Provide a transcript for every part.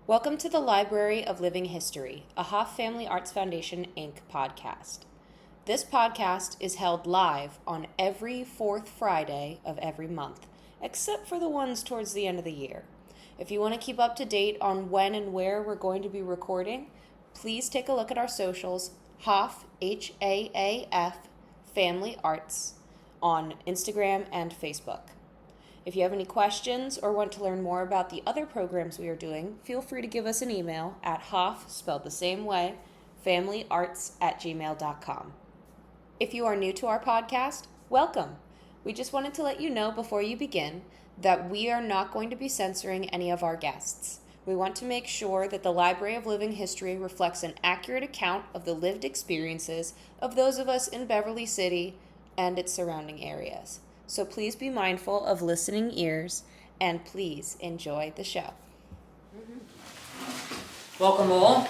Welcome to the Library of Living History, a Hoff Family Arts Foundation, Inc. podcast. This podcast is held live on every fourth Friday of every month, except for the ones towards the end of the year. If you want to keep up to date on when and where we're going to be recording, please take a look at our socials, Hoff, H-A-A-F, Family Arts, on Instagram and Facebook. If you have any questions or want to learn more about the other programs we are doing, feel free to give us an email at Hoff, spelled the same way, familyarts@gmail.com. If you are new to our podcast, welcome. We just wanted to let you know before you begin that we are not going to be censoring any of our guests. We want to make sure that the Library of Living History reflects an accurate account of the lived experiences of those of us in Beverly City and its surrounding areas. So please be mindful of listening ears, and please enjoy the show. Welcome all.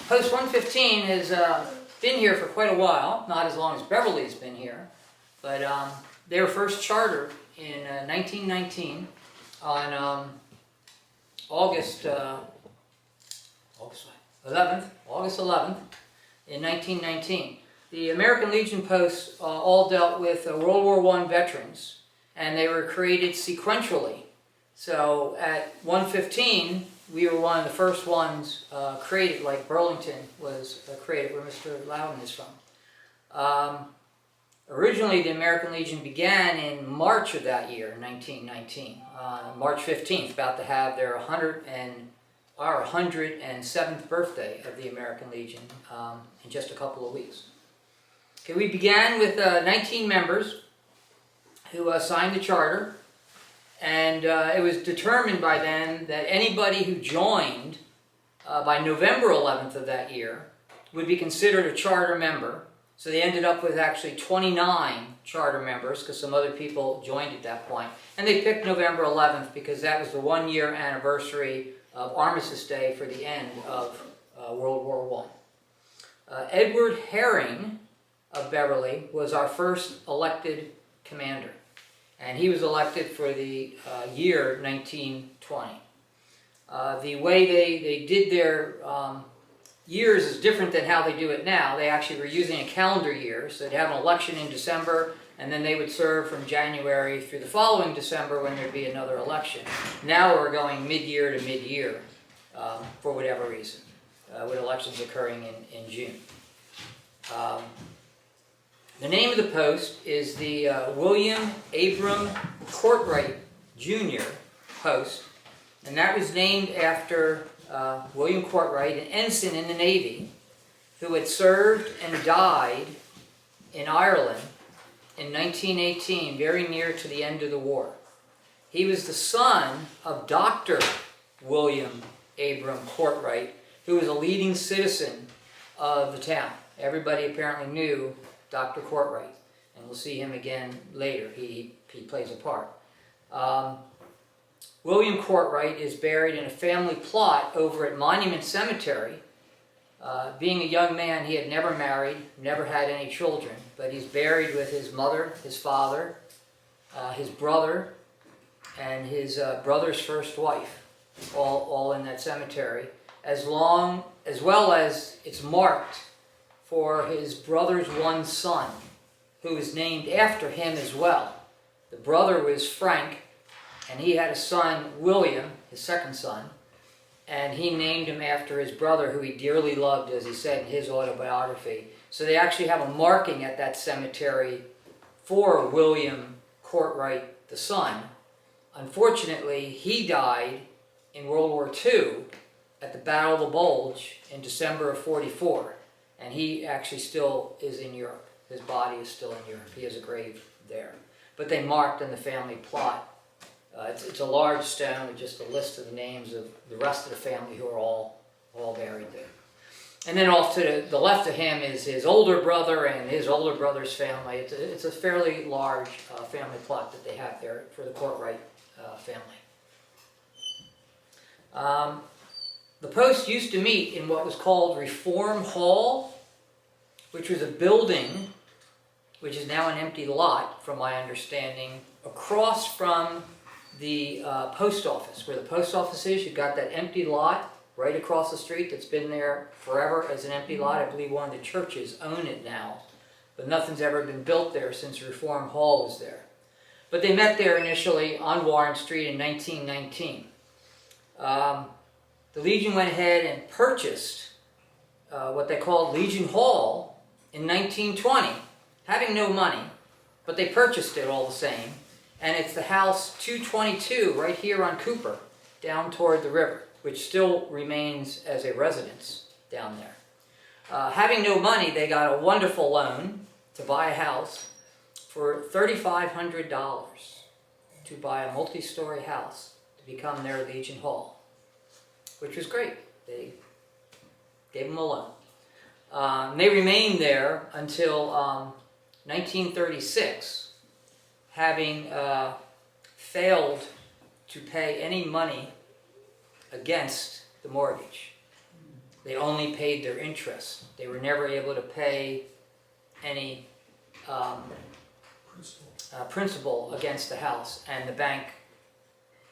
Post 115 has been here for quite a while, not as long as Beverly's been here, but they were first chartered in 1919 on August 11th in 1919. The American Legion posts all dealt with World War I veterans, and they were created sequentially. So at 115, we were one of the first ones created, like Burlington was created, where Mr. Loudon is from. Originally, the American Legion began in March of that year, 1919, March 15th, about to have their 107th birthday of the American Legion in just a couple of weeks. Okay, we began with 19 members who signed the charter, and it was determined by then that anybody who joined by November 11th of that year would be considered a charter member. So they ended up with actually 29 charter members because some other people joined at that point. And they picked November 11th because that was the one-year anniversary of Armistice Day for the end of World War I. Edward Herring of Beverly was our first elected commander, and he was elected for the year 1920. The way they did their years is different than how they do it now. They actually were using a calendar year, so they'd have an election in December, and then they would serve from January through the following December when there'd be another election. Now we're going mid-year to mid-year for whatever reason, with elections occurring in June. The name of the post is the William Abram Courtright Jr. post, and that was named after William Courtright, an ensign in the Navy, who had served and died in Ireland in 1918, very near to the end of the war. He was the son of Dr. William Abram Courtright, who was a leading citizen of the town. Everybody apparently knew Dr. Courtright, and we'll see him again later. He plays a part. William Courtright is buried in a family plot over at Monument Cemetery. Being a young man, he had never married, never had any children, but he's buried with his mother, his father, his brother, and his brother's first wife, all in that cemetery, as well as it's marked for his brother's one son, who is named after him as well. The brother was Frank, and he had a son, William, his second son, and he named him after his brother, who he dearly loved, as he said in his autobiography. So they actually have a marking at that cemetery for William Courtright, the son. Unfortunately, he died in World War II at the Battle of the Bulge in December of '44. And he actually still is in Europe. His body is still in Europe. He has a grave there. But they marked in the family plot. It's a large stone with just a list of the names of the rest of the family who are all buried there. And then off to the left of him is his older brother and his older brother's family. It's a fairly large family plot that they have there for the Courtright family. The post used to meet in what was called Reform Hall, which was a building which is now an empty lot, from my understanding, across from the post office. Where the post office is, you've got that empty lot right across the street that's been there forever as an empty lot. I believe one of the churches own it now, but nothing's ever been built there since Reform Hall was there. But they met there initially on Warren Street in 1919. The Legion went ahead and purchased what they called Legion Hall in 1920, having no money, but they purchased it all the same. And it's the house 222 right here on Cooper, down toward the river, which still remains as a residence down there. Having no money, they got a wonderful loan to buy a house for $3,500 to buy a multi-story house to become their Legion Hall, which was great. They gave them a loan. They remained there until 1936, having failed to pay any money against the mortgage. They only paid their interest. They were never able to pay any principal against the house, and the bank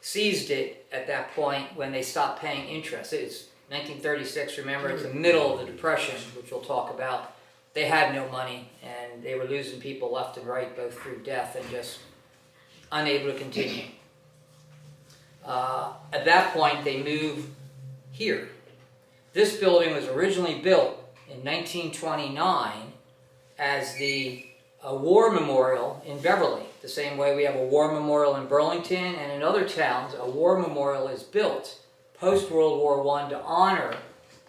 seized it at that point when they stopped paying interest. It's 1936, remember, it's the middle of the Depression, which we'll talk about. They had no money, and they were losing people left and right, both through death and just unable to continue. At that point, they moved here. This building was originally built in 1929 as the war memorial in Beverly. The same way we have a war memorial in Burlington and in other towns, a war memorial is built post-World War I to honor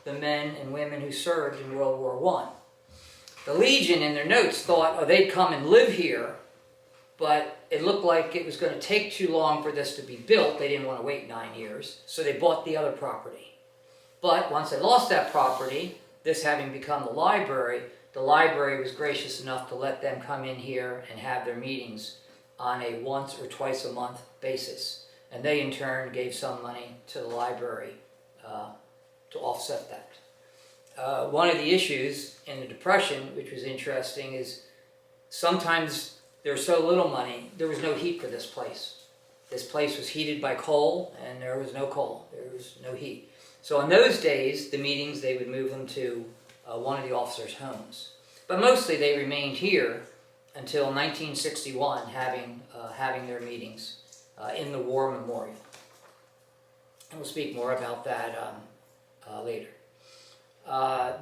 the men and women who served in World War I. The Legion, in their notes, thought, they'd come and live here, but it looked like it was going to take too long for this to be built. They didn't want to wait 9 years, so they bought the other property. But once they lost that property, this having become the library was gracious enough to let them come in here and have their meetings on a once or twice a month basis. And they, in turn, gave some money to the library to offset that. One of the issues in the Depression, which was interesting, is sometimes there was so little money, there was no heat for this place. This place was heated by coal, and there was no coal. There was no heat. So in those days, the meetings, they would move them to one of the officers' homes. But mostly they remained here until 1961, having their meetings in the War Memorial. And we'll speak more about that later.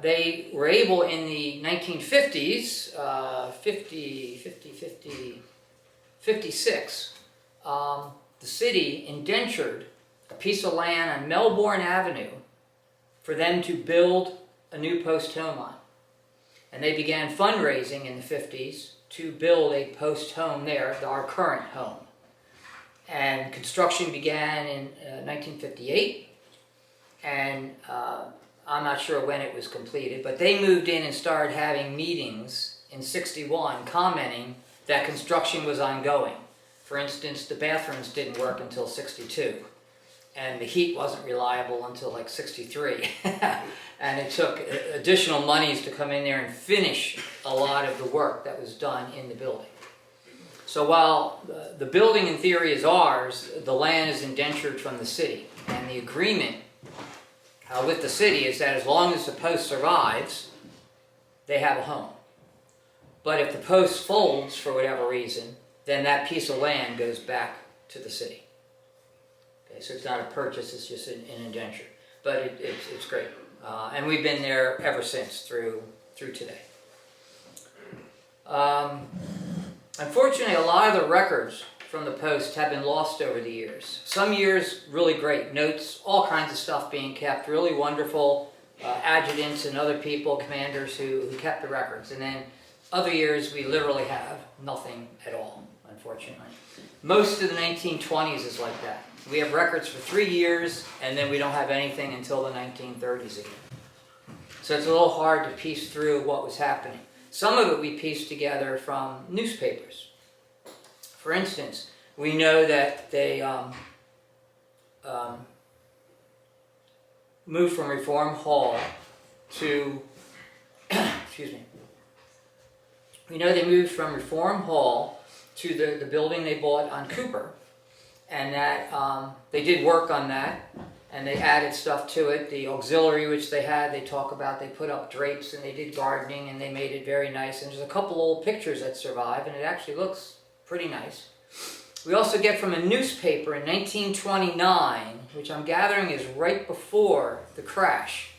They were able in the 1950s, 56, the city indentured a piece of land on Melbourne Avenue for them to build a new post home on. And they began fundraising in the 50s to build a post home there, our current home. And construction began in 1958, and I'm not sure when it was completed, but they moved in and started having meetings in 61 commenting that construction was ongoing. For instance, the bathrooms didn't work until 62, and the heat wasn't reliable until like 63. And it took additional monies to come in there and finish a lot of the work that was done in the building. So while the building in theory is ours, the land is indentured from the city. And the agreement with the city is that as long as the post survives, they have a home. But if the post folds for whatever reason, then that piece of land goes back to the city. Okay, so it's not a purchase, it's just an indenture. But it's great. And we've been there ever since through today. Unfortunately, a lot of the records from the post have been lost over the years. Some years, really great notes, all kinds of stuff being kept, really wonderful adjutants and other people, commanders who kept the records. And then other years, we literally have nothing at all, unfortunately. Most of the 1920s is like that. We have records for 3 years, and then we don't have anything until the 1930s again. So it's a little hard to piece through what was happening. Some of it we pieced together from newspapers. For instance, we know that they moved from Reform Hall to, excuse me, we know they moved from Reform Hall to the building they bought on Cooper. and that they did work on that, and they added stuff to it. The auxiliary which they had, they talk about, they put up drapes and they did gardening and they made it very nice. And there's a couple old pictures that survive, and it actually looks pretty nice. We also get from a newspaper in 1929, which I'm gathering is right before the crash,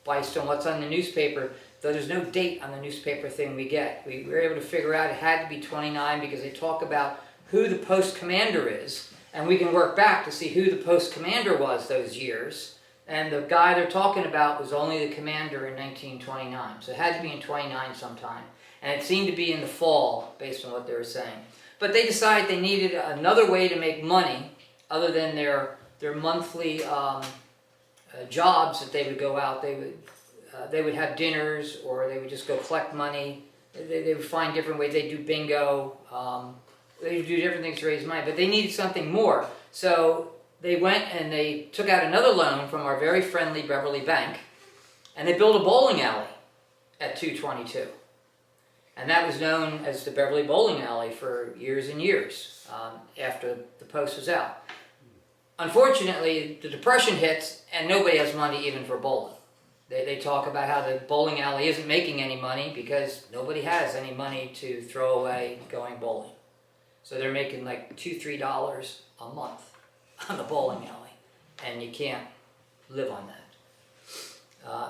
based on what's on the newspaper, though there's no date on the newspaper thing we get. We were able to figure out it had to be 29 because they talk about who the post commander is, and we can work back to see who the post commander was those years. And the guy they're talking about was only the commander in 1929, so it had to be in 29 sometime. And it seemed to be in the fall, based on what they were saying. But they decided they needed another way to make money other than their monthly jobs that they would go out. They would have dinners, or they would just go collect money. They would find different ways. They'd do bingo. They would do different things to raise money. But they needed something more. So they went and they took out another loan from our very friendly Beverly Bank, and they built a bowling alley at 222. And that was known as the Beverly Bowling Alley for years and years after the post was out. Unfortunately, the Depression hits and nobody has money even for bowling. They talk about how the bowling alley isn't making any money because nobody has any money to throw away going bowling. So they're making like $2, $3 a month on the bowling alley, and you can't live on that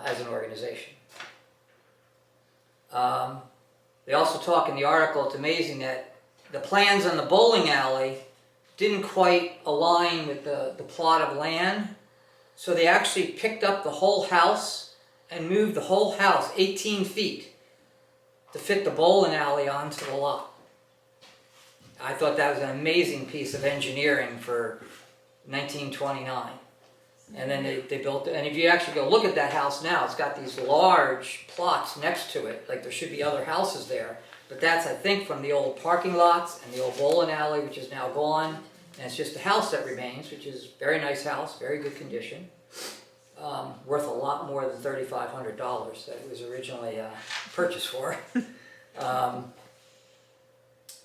as an organization. They also talk in the article, it's amazing that the plans on the bowling alley didn't quite align with the plot of land, so they actually picked up the whole house and moved the whole house 18 feet to fit the bowling alley onto the lot. I thought that was an amazing piece of engineering for 1929. And then they built it. And if you actually go look at that house now, it's got these large plots next to it, like there should be other houses there. But that's, I think, from the old parking lots and the old bowling alley, which is now gone. And it's just a house that remains, which is a very nice house, very good condition. Worth a lot more than $3,500 that it was originally purchased for.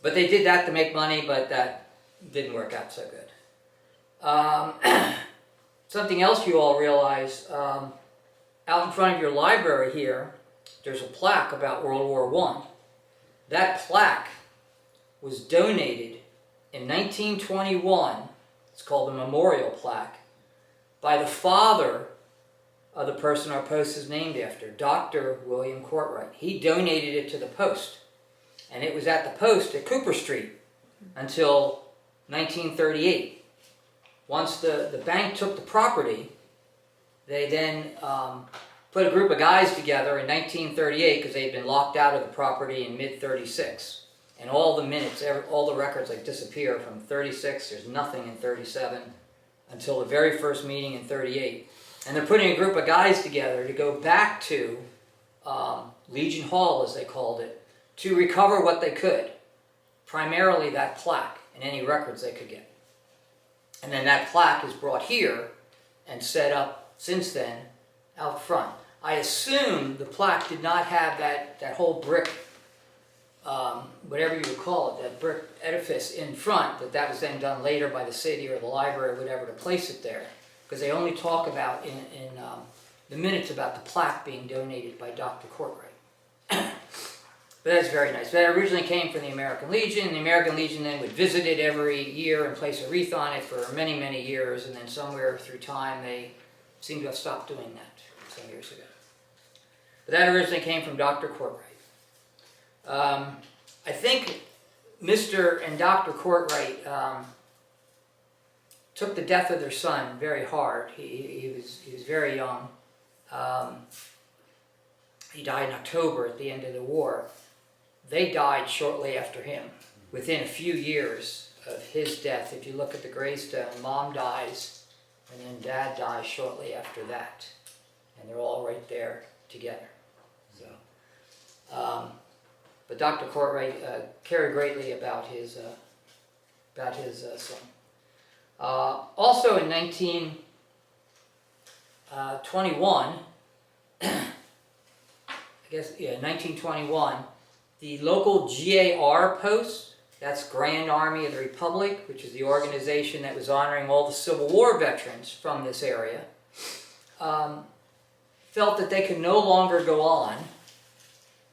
But they did that to make money, but that didn't work out so good. Something else you all realize, out in front of your library here, there's a plaque about World War I. That plaque was donated in 1921, it's called the memorial plaque, by the father of the person our post is named after, Dr. William Courtwright. He donated it to the post, and it was at the post at Cooper Street until 1938. Once the bank took the property, they then put a group of guys together in 1938 because they had been locked out of the property in mid-36. And all the minutes, all the records like disappear from 36, there's nothing in 37 until the very first meeting in 38. And they're putting a group of guys together to go back to Legion Hall, as they called it, to recover what they could. Primarily that plaque and any records they could get. And then that plaque is brought here and set up since then out front. I assume the plaque did not have that whole brick, whatever you would call it, that brick edifice in front, that was then done later by the city or the library or whatever to place it there. Because they only talk about in the minutes about the plaque being donated by Dr. Courtwright. But that's very nice. That originally came from the American Legion. The American Legion then would visit it every year and place a wreath on it for many, many years. And then somewhere through time, they seem to have stopped doing that some years ago. But that originally came from Dr. Courtwright. I think Mr. and Dr. Courtwright took the death of their son very hard. He was very young. He died in October at the end of the war. They died shortly after him, within a few years of his death. If you look at the gravestone, Mom dies, and then Dad dies shortly after that. And they're all right there together. So, but Dr. Courtwright cared greatly about his son. Also in 1921, 1921, the local GAR post that's Grand Army of the Republic, which is the organization that was honoring all the Civil War veterans from this area, felt that they could no longer go on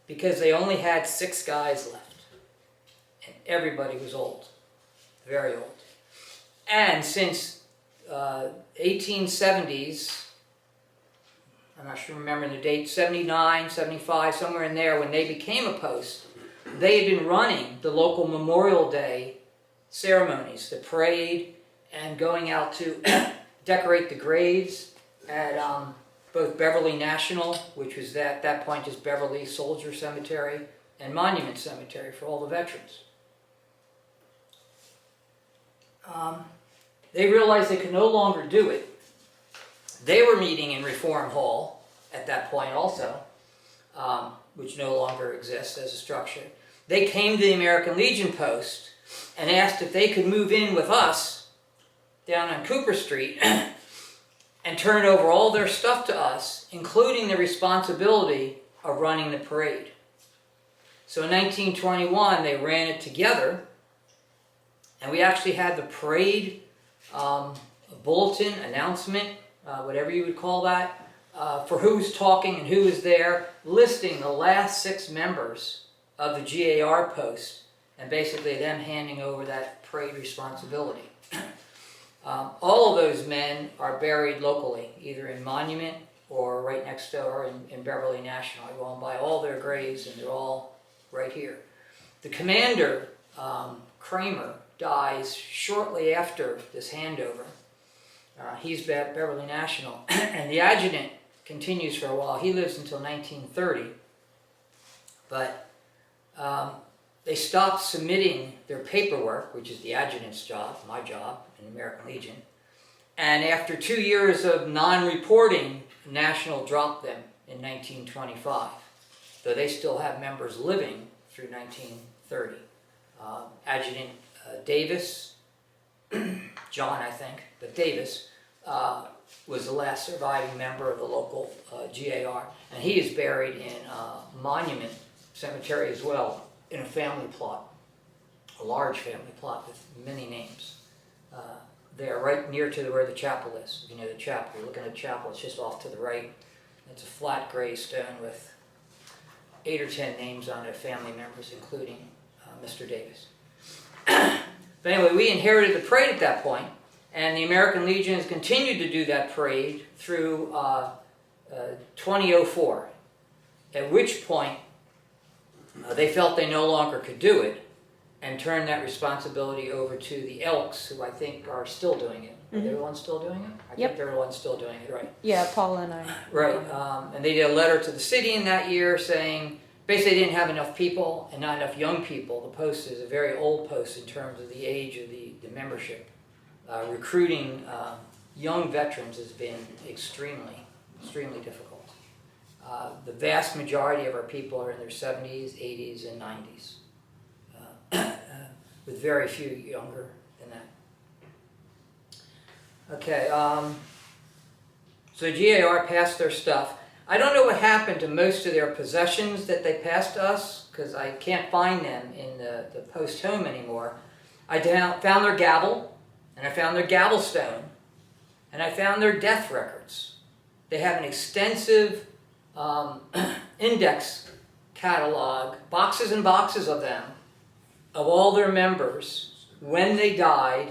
because they only had 6 guys left. And everybody was old, very old. And since 1870s, I'm not sure remembering the date, 79, 75, somewhere in there, when they became a post, they had been running the local Memorial Day ceremonies, the parade, and going out to decorate the graves at both Beverly National, which was at that point just Beverly Soldier Cemetery, and Monument Cemetery for all the veterans. They realized they could no longer do it. They were meeting in Reform Hall at that point also, which no longer exists as a structure. They came to the American Legion post and asked if they could move in with us down on Cooper Street and turn over all their stuff to us, including the responsibility of running the parade. So in 1921, they ran it together, and we actually had the parade bulletin, announcement, whatever you would call that, for who's talking and who is there, listing the last 6 members of the GAR post, and basically them handing over that parade responsibility. All of those men are buried locally, either in Monument or right next door in Beverly National. I go on by all their graves, and they're all right here. The commander, Kramer, dies shortly after this handover. He's at Beverly National, and the adjutant continues for a while. He lives until 1930, but they stopped submitting their paperwork, which is the adjutant's job, my job in the American Legion, and after 2 years of non-reporting, National dropped them in 1925, though they still have members living through 1930. Adjutant Davis, John I think, but Davis was the last surviving member of the local GAR, and he is buried in Monument Cemetery as well, in a family plot, a large family plot with many names. They're right near to where the chapel is. If you know the chapel, you're looking at the chapel, it's just off to the right. It's a flat gray stone with 8 or 10 names on it, family members, including Mr. Davis. But anyway, we inherited the parade at that point, and the American Legion has continued to do that parade through 2004, at which point they felt they no longer could do it and turned that responsibility over to the Elks, who I think are still doing it. Are they the ones still doing it? I think they're the ones still doing it, right? Yeah, Paula and I. Right, and they did a letter to the city in that year saying, basically they didn't have enough people and not enough young people. The post is a very old post in terms of the age of the membership. Recruiting young veterans has been extremely difficult. The vast majority of our people are in their 70s, 80s, and 90s, with very few younger than that. Okay, so GAR passed their stuff. I don't know what happened to most of their possessions that they passed to us, because I can't find them in the post home anymore. I found their gavel, and I found their gavel stone, and I found their death records. They have an extensive index catalog, boxes and boxes of them, of all their members, when they died,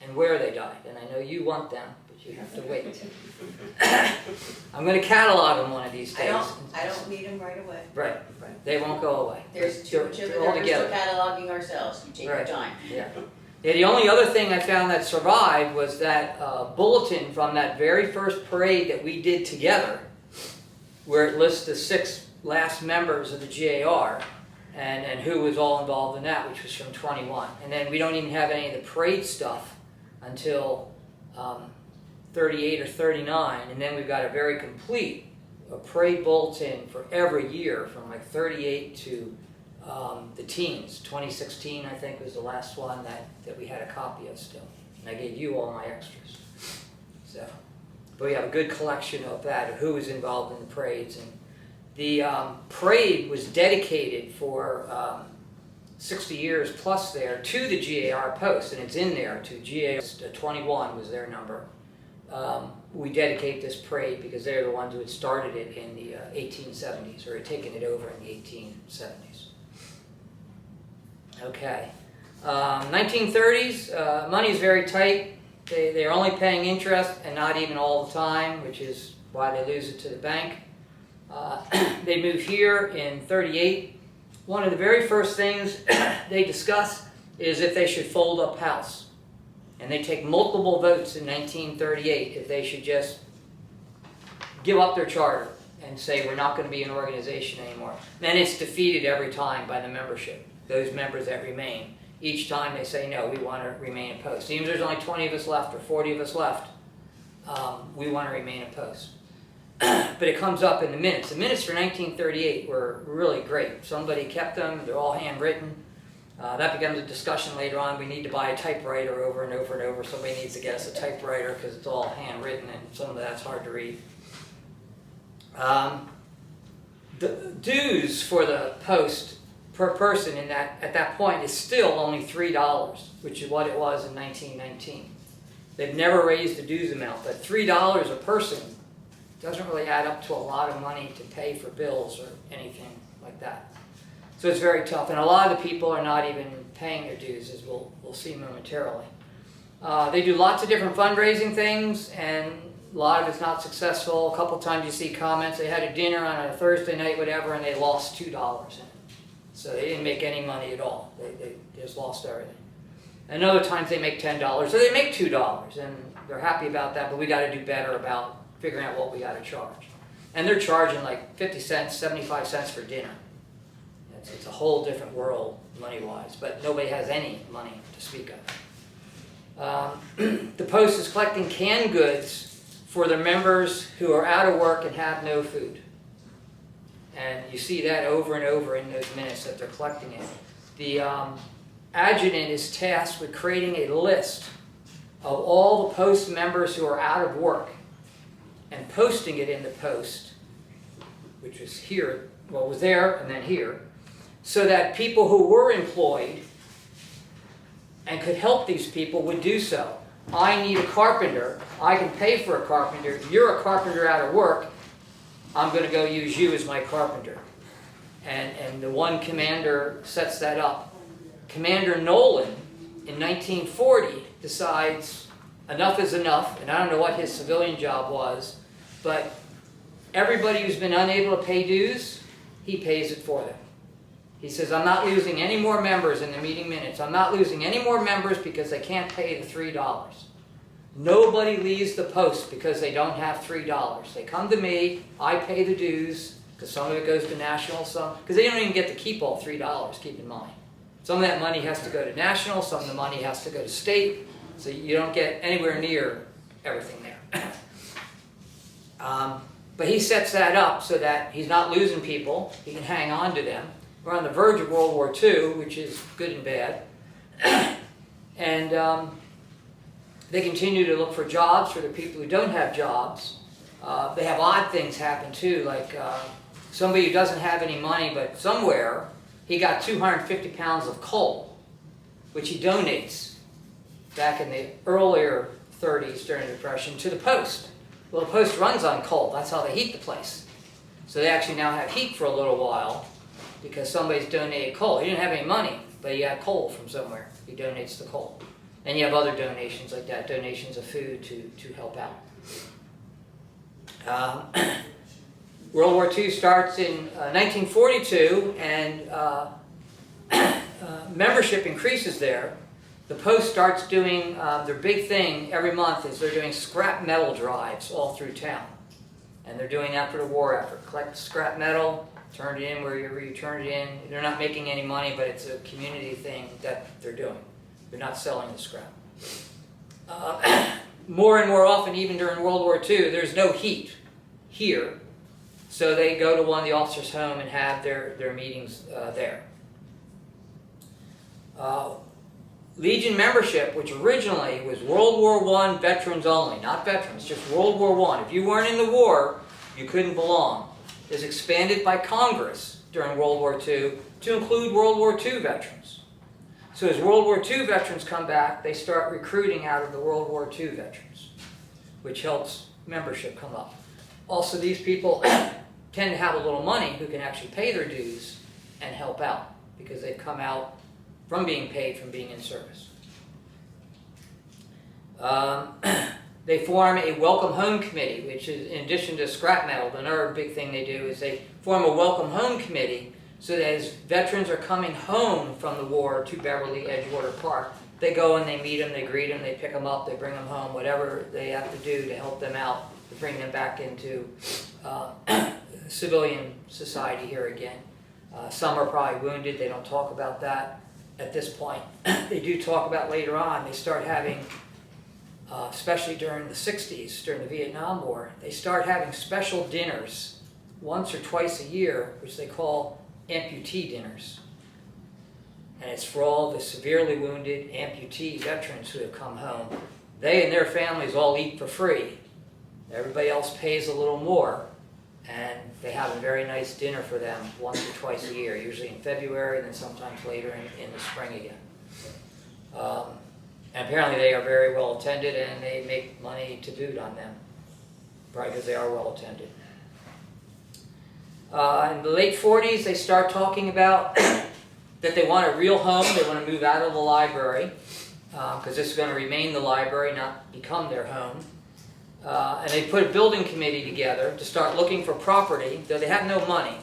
and where they died. And I know you want them, but you have to wait. I'm going to catalog them one of these days. I don't need them right away. Right. They won't go away. There's too much of it. We're still cataloging ourselves. You take your time. Yeah. The only other thing I found that survived was that bulletin from that very first parade that we did together, where it lists the 6 last members of the GAR and who was all involved in that, which was from 21. And then we don't even have any of the parade stuff until 38 or 39, and then we've got a very complete parade bulletin for every year from like 38 to the teens. 2016, I think, was the last one that we had a copy of still. And I gave you all my extras. So, but we have a good collection of that, of who was involved in the parades. And the parade was dedicated for 60 years plus there to the GAR post, and it's in there to GAR 21 was their number. We dedicate this parade because they're the ones who had started it in the 1870s, or had taken it over in the 1870s. Okay. 1930s, money is very tight. They're only paying interest and not even all the time, which is why they lose it to the bank. They move here in 38. One of the very first things they discuss is if they should fold up house. And they take multiple votes in 1938 if they should just give up their charter and say we're not going to be an organization anymore. Then it's defeated every time by the membership, those members that remain. Each time they say, no, we want to remain opposed. Even if there's only 20 of us left or 40 of us left, we want to remain opposed. But it comes up in the minutes. The minutes for 1938 were really great. Somebody kept them. They're all handwritten. That becomes a discussion later on. We need to buy a typewriter over and over and over. Somebody needs to get us a typewriter because it's all handwritten and some of that's hard to read. The dues for the post per person at that point is still only $3, which is what it was in 1919. They've never raised the dues amount, but $3 a person doesn't really add up to a lot of money to pay for bills or anything like that. So it's very tough, and a lot of the people are not even paying their dues, as we'll see momentarily. They do lots of different fundraising things, and a lot of it's not successful. A couple times you see comments, they had a dinner on a Thursday night, whatever, and they lost $2 in it. So they didn't make any money at all. They just lost everything. And other times they make $10, so they make $2, and they're happy about that, but we got to do better about figuring out what we got to charge. And they're charging like 50 cents, 75 cents for dinner. It's a whole different world money-wise, but nobody has any money to speak of. The Post is collecting canned goods for their members who are out of work and have no food. And you see that over and over in those minutes that they're collecting it. The adjutant is tasked with creating a list of all the Post members who are out of work and posting it in the Post, which was here, well, was there and then here, so that people who were employed and could help these people would do so. I need a carpenter. I can pay for a carpenter. You're a carpenter out of work. I'm going to go use you as my carpenter. And the one commander sets that up. Commander Nolan, in 1940, decides enough is enough, and I don't know what his civilian job was, but everybody who's been unable to pay dues, he pays it for them. He says, I'm not losing any more members in the meeting minutes. I'm not losing any more members because they can't pay the $3. Nobody leaves the Post because they don't have $3. They come to me, I pay the dues, because some of it goes to national, some, because they don't even get to keep all $3, keep in mind. Some of that money has to go to national, some of the money has to go to state, so you don't get anywhere near everything there. But he sets that up so that he's not losing people, he can hang on to them. We're on the verge of World War II, which is good and bad. And they continue to look for jobs for the people who don't have jobs. They have odd things happen too, like somebody who doesn't have any money, but somewhere he got 250 pounds of coal, which he donates back in the earlier 30s during the Depression to the Post. Well, the Post runs on coal. That's how they heat the place. So they actually now have heat for a little while because somebody's donated coal. He didn't have any money, but he got coal from somewhere. He donates the coal. And you have other donations like that, donations of food to help out. World War II starts in 1942, and membership increases there. The Post starts doing their big thing every month is they're doing scrap metal drives all through town. And they're doing that for the war effort. Collect scrap metal, turn it in wherever you turn it in. They're not making any money, but it's a community thing that they're doing. They're not selling the scrap. More and more often, even during World War II, there's no heat here. So they go to one of the officers' home and have their meetings there. Legion membership, which originally was World War I veterans only, not veterans, just World War I. If you weren't in the war, you couldn't belong. Is expanded by Congress during World War II to include World War II veterans. So as World War II veterans come back, they start recruiting out of the World War II veterans, which helps membership come up. Also, these people tend to have a little money who can actually pay their dues and help out because they've come out from being paid from being in service. They form a welcome home committee, which is, in addition to scrap metal, another big thing they do is they form a welcome home committee so that as veterans are coming home from the war to Beverly Edgewater Park, they go and they meet them, they greet them, they pick them up, they bring them home, whatever they have to do to help them out, to bring them back into civilian society here again. Some are probably wounded, they don't talk about that at this point. They do talk about later on, they start having, especially during the 60s, during the Vietnam War, they start having special dinners once or twice a year, which they call amputee dinners. And it's for all the severely wounded amputee veterans who have come home. They and their families all eat for free. Everybody else pays a little more, and they have a very nice dinner for them once or twice a year, usually in February and then sometimes later in the spring again. And apparently they are very well attended and they make money to boot on them, probably because they are well attended. In the late 40s, they start talking about that they want a real home. They want to move out of the library because this is going to remain the library, not become their home. And they put a building committee together to start looking for property, though they have no money.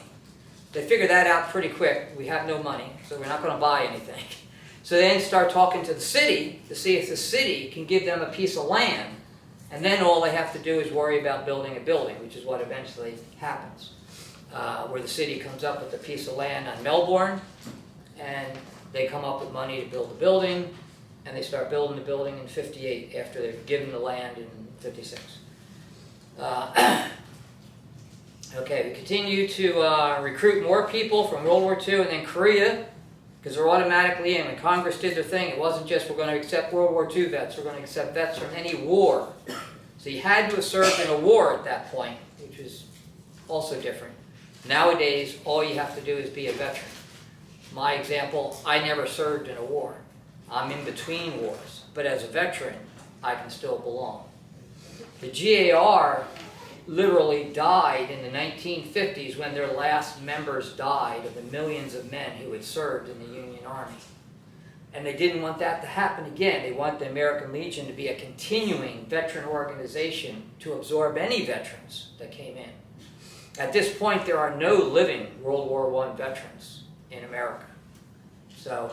They figure that out pretty quick. We have no money, so we're not going to buy anything. So they then start talking to the city to see if the city can give them a piece of land. And then all they have to do is worry about building a building, which is what eventually happens. Where the city comes up with a piece of land on Melbourne, and they come up with money to build the building, and they start building the building in 58 after they've given the land in 56. Okay, we continue to recruit more people from World War II and then Korea, because they're automatically in. When Congress did their thing, it wasn't just we're going to accept World War II vets, we're going to accept vets from any war. So you had to have served in a war at that point, which is also different. Nowadays, all you have to do is be a veteran. My example, I never served in a war. I'm in between wars. But as a veteran, I can still belong. The GAR literally died in the 1950s when their last members died of the millions of men who had served in the Union Army. And they didn't want that to happen again. They want the American Legion to be a continuing veteran organization to absorb any veterans that came in. At this point, there are no living World War I veterans in America. So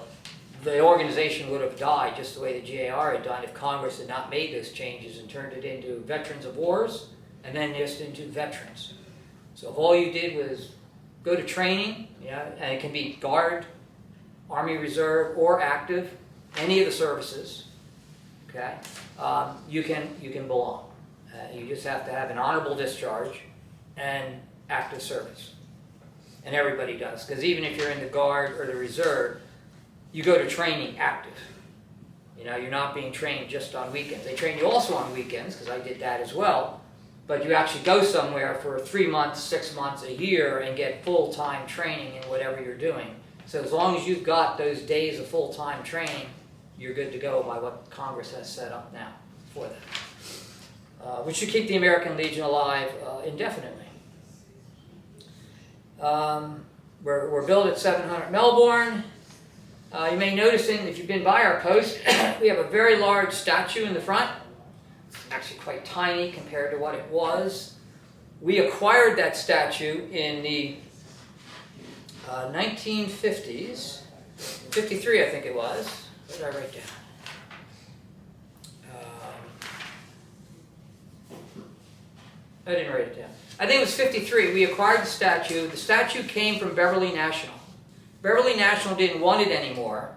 the organization would have died just the way the GAR had done if Congress had not made those changes and turned it into Veterans of Wars and then just into veterans. So if all you did was go to training, and it can be Guard, Army Reserve, or active, any of the services, okay, you can belong. You just have to have an honorable discharge and active service. And everybody does, because even if you're in the Guard or the Reserve, you go to training active. You're not being trained just on weekends. They train you also on weekends, because I did that as well, but you actually go somewhere for 3 months, 6 months, a year, and get full-time training in whatever you're doing. So as long as you've got those days of full-time training, you're good to go by what Congress has set up now for that. Which should keep the American Legion alive indefinitely. We're built at 700 Melbourne. You may notice, if you've been by our post, we have a very large statue in the front. Actually quite tiny compared to what it was. We acquired that statue in the 1950s, 53 I think it was. What did I write down? I didn't write it down. I think it was 53. We acquired the statue. The statue came from Beverly National. Beverly National didn't want it anymore.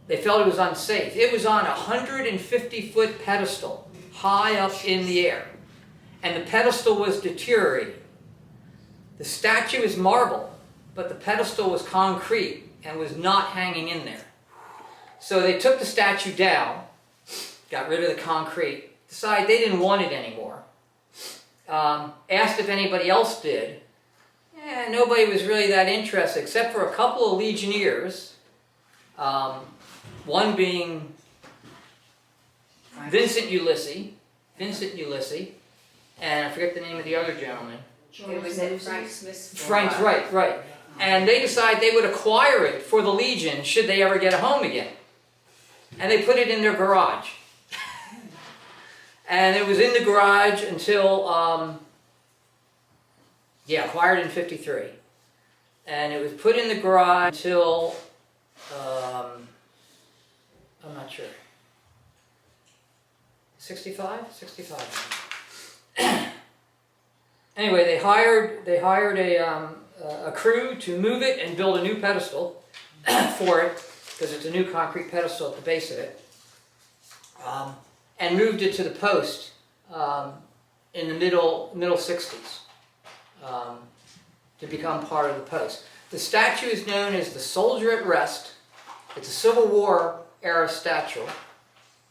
They felt it was unsafe. It was on a 150-foot pedestal, high up in the air. And the pedestal was deteriorating. The statue is marble, but the pedestal was concrete and was not hanging in there. So they took the statue down, got rid of the concrete, decided they didn't want it anymore. Asked if anybody else did. nobody was really that interested, except for a couple of legionnaires, one being Vincent Ulysses, and I forget the name of the other gentleman. It was at Frank Smith's. Frank's right. And they decided they would acquire it for the Legion should they ever get a home again. And they put it in their garage. And it was in the garage until, acquired in '53. And it was put in the garage until, I'm not sure, 65? Anyway, they hired a crew to move it and build a new pedestal for it, because it's a new concrete pedestal at the base of it, and moved it to the post in the middle 60s to become part of the post. The statue is known as the Soldier at Rest. It's a Civil War era statue.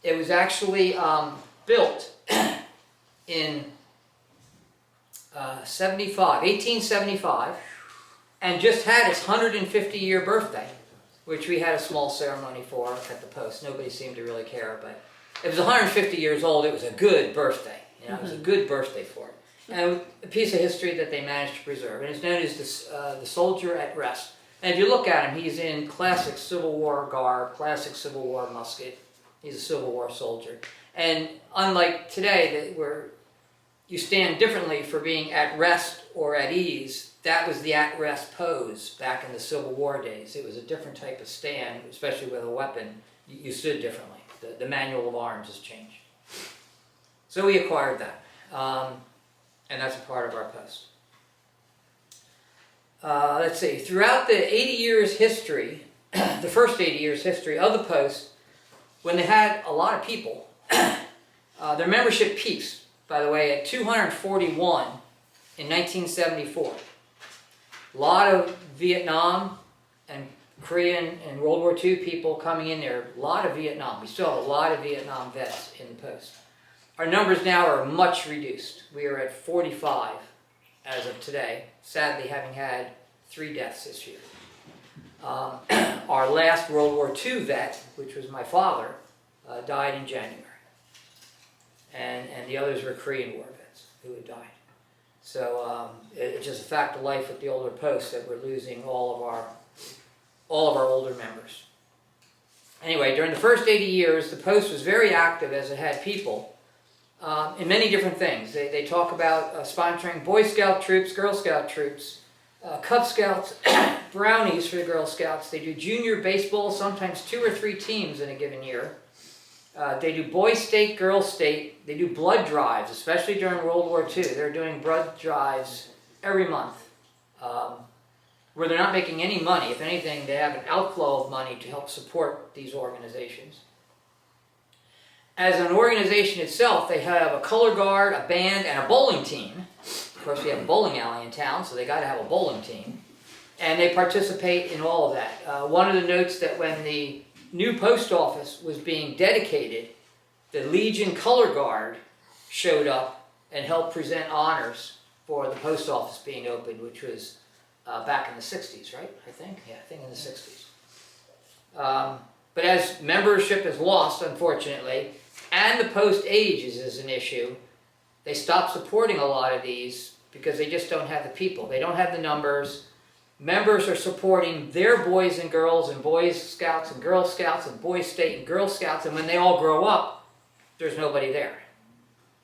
It was actually built in 1875, and just had its 150-year birthday, which we had a small ceremony for at the post. Nobody seemed to really care, but it was 150 years old. It was a good birthday. It was a good birthday for it. And a piece of history that they managed to preserve. And it's known as the Soldier at Rest. And if you look at him, he's in classic Civil War garb, classic Civil War musket. He's a Civil War soldier. And unlike today, where you stand differently for being at rest or at ease, that was the at-rest pose back in the Civil War days. It was a different type of stand, especially with a weapon. You stood differently. The manual of arms has changed. So we acquired that. And that's a part of our post. Let's see. Throughout the 80 years history, the first 80 years history of the post, when they had a lot of people, their membership peaks, by the way, at 241 in 1974. A lot of Vietnam and Korean and World War II people coming in there. A lot of Vietnam. We still have a lot of Vietnam vets in the post. Our numbers now are much reduced. We are at 45 as of today, sadly having had 3 deaths this year. Our last World War II vet, which was my father, died in January. And the others were Korean War vets who had died. So it's just a fact of life with the older posts that we're losing all of our older members. Anyway, during the first 80 years, the post was very active as it had people in many different things. They talk about sponsoring Boy Scout troops, Girl Scout troops, Cub Scouts, brownies for the Girl Scouts. They do junior baseball, sometimes 2 or 3 teams in a given year. They do Boy State, Girl State. They do blood drives, especially during World War II. They're doing blood drives every month, where they're not making any money. If anything, they have an outflow of money to help support these organizations. As an organization itself, they have a color guard, a band, and a bowling team. Of course, we have a bowling alley in town, so they got to have a bowling team. And they participate in all of that. One of the notes that when the new post office was being dedicated, the Legion Color Guard showed up and helped present honors for the post office being opened, which was back in the 60s, right? I think in the 60s. But as membership is lost, unfortunately, and the post ages is an issue, they stopped supporting a lot of these because they just don't have the people. They don't have the numbers. Members are supporting their boys and girls and Boy Scouts and Girl Scouts and Boy State and Girl Scouts, and when they all grow up, there's nobody there.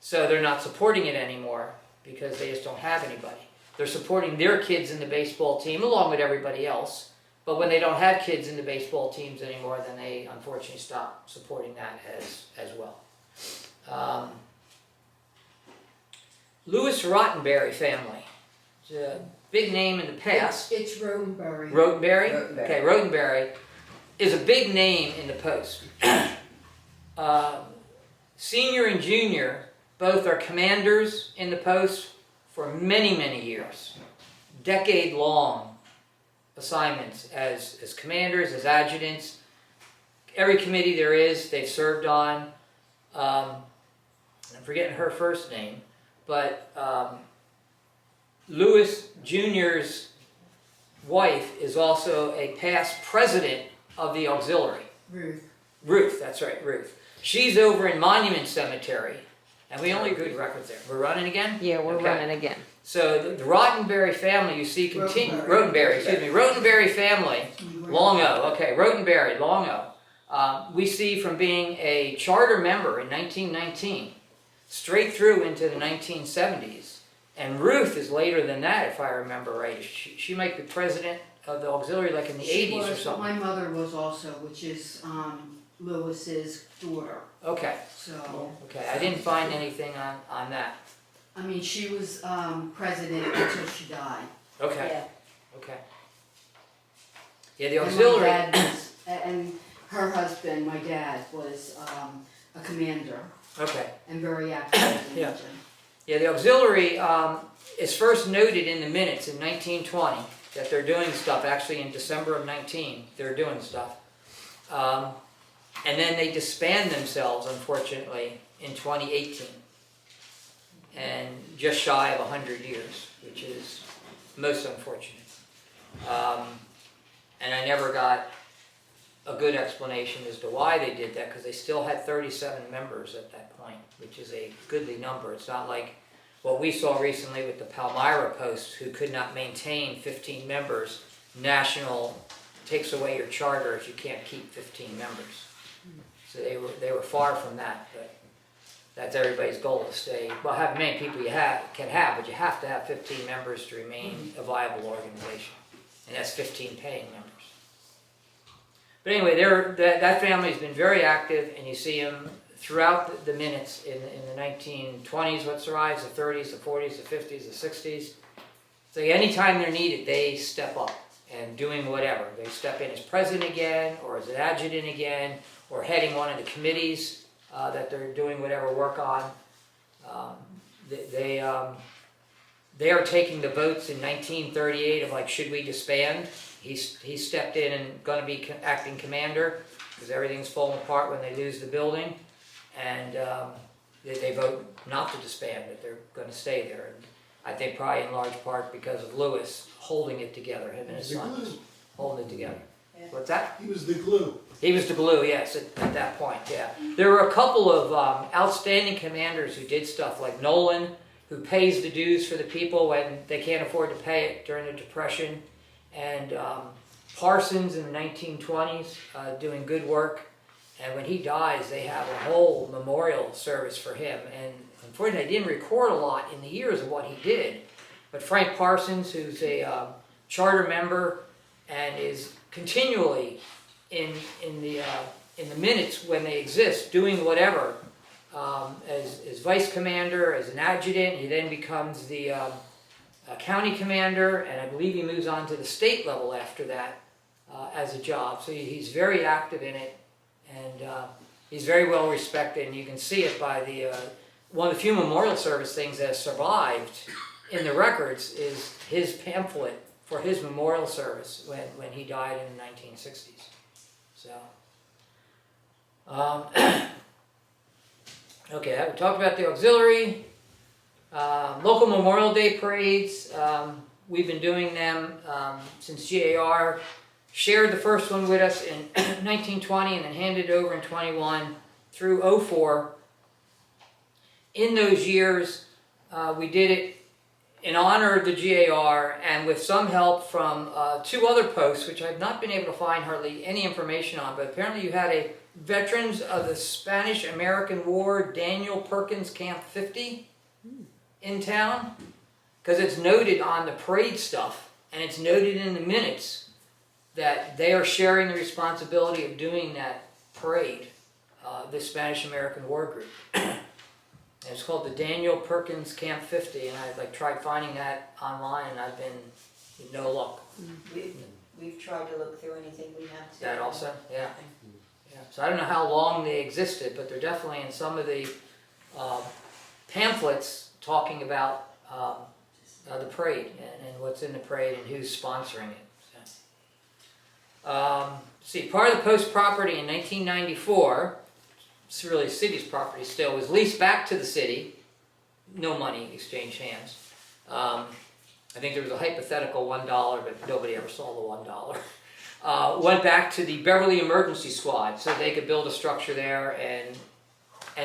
So they're not supporting it anymore because they just don't have anybody. They're supporting their kids in the baseball team along with everybody else, but when they don't have kids in the baseball teams anymore, then they unfortunately stop supporting that as well. Lewis Rottenberry family. It's a big name in the past. It's Rottenberry. Rottenberry? Okay, Rottenberry is a big name in the post. Senior and junior both are commanders in the post for many, many years. Decade-long assignments as commanders, as adjutants. Every committee there is, they've served on. I'm forgetting her first name, but Lewis Jr.'s wife is also a past president of the auxiliary. Ruth, that's right, Ruth. She's over in Monument Cemetery, and we only good records there. We're running again? Yeah, we're running again. So the Rottenberry family, you see, Rottenberry family, Long O. Okay, Rottenberry, Long O. We see from being a charter member in 1919, straight through into the 1970s. And Ruth is later than that, if I remember right. She might be president of the auxiliary like in the 80s or something. My mother was also, which is Lewis's daughter. Okay. So. Okay, I didn't find anything on that. I mean, she was president until she died. Okay. Yeah. Okay. Yeah, the auxiliary. And my dad was, and her husband, my dad, was a commander Okay. and very active in the Yeah. Legion. Yeah, the auxiliary is first noted in the minutes in 1920 that they're doing stuff. Actually, in December of 19, they're doing stuff. And then they disband themselves, unfortunately, in 2018. And just shy of 100 years, which is most unfortunate. And I never got a good explanation as to why they did that, because they still had 37 members at that point, which is a goodly number. It's not like what we saw recently with the Palmyra Post, who could not maintain 15 members. National takes away your charter if you can't keep 15 members. So they were far from that, but that's everybody's goal to stay. Well, have many people you can have, but you have to have 15 members to remain a viable organization, and that's 15 paying members. But anyway, that family's been very active, and you see them throughout the minutes in the 1920s, what survives, the 30s, the 40s, the 50s, the 60s. So anytime they're needed, they step up and doing whatever. They step in as president again, or as an adjutant again, or heading one of the committees that they're doing whatever work on. They are taking the votes in 1938 of like, should we disband? He stepped in and going to be acting commander because everything's falling apart when they lose the building, and they vote not to disband, that they're going to stay there. And I think probably in large part because of Lewis holding it together, him and his sons holding it together. Yeah. What's that? He was the glue. He was the glue, yes, at that point, yeah. There were a couple of outstanding commanders who did stuff, like Nolan, who pays the dues for the people when they can't afford to pay it during the Depression, and Parsons in the 1920s doing good work. And when he dies, they have a whole memorial service for him. And unfortunately, they didn't record a lot in the years of what he did. But Frank Parsons, who's a charter member and is continually in the minutes when they exist, doing whatever, as vice commander, as an adjutant. He then becomes the county commander, and I believe he moves on to the state level after that as a job. So he's very active in it, and he's very well respected. And you can see it by the one of the few memorial service things that has survived in the records is his pamphlet for his memorial service when he died in the 1960s. So, okay, we talked about the auxiliary. Local Memorial Day parades, we've been doing them since GAR shared the first one with us in 1920 and then handed it over in 21 through 04. In those years, we did it in honor of the GAR and with some help from two other posts, which I've not been able to find hardly any information on, but apparently you had a Veterans of the Spanish-American War Daniel Perkins Camp 50 in town, because it's noted on the parade stuff, and it's noted in the minutes that they are sharing the responsibility of doing that parade, the Spanish-American War Group. And it's called the Daniel Perkins Camp 50, and I've tried finding that online, and I've been with no luck. We've tried to look through anything we have to. That also? Yeah. Yeah. So I don't know how long they existed, but they're definitely in some of the pamphlets talking about the parade and what's in the parade and who's sponsoring it. So. See, part of the post property in 1994, it's really the city's property still, was leased back to the city. No money exchanged hands. I think there was a hypothetical $1, but nobody ever saw the $1. Went back to the Beverly Emergency Squad so they could build a structure there and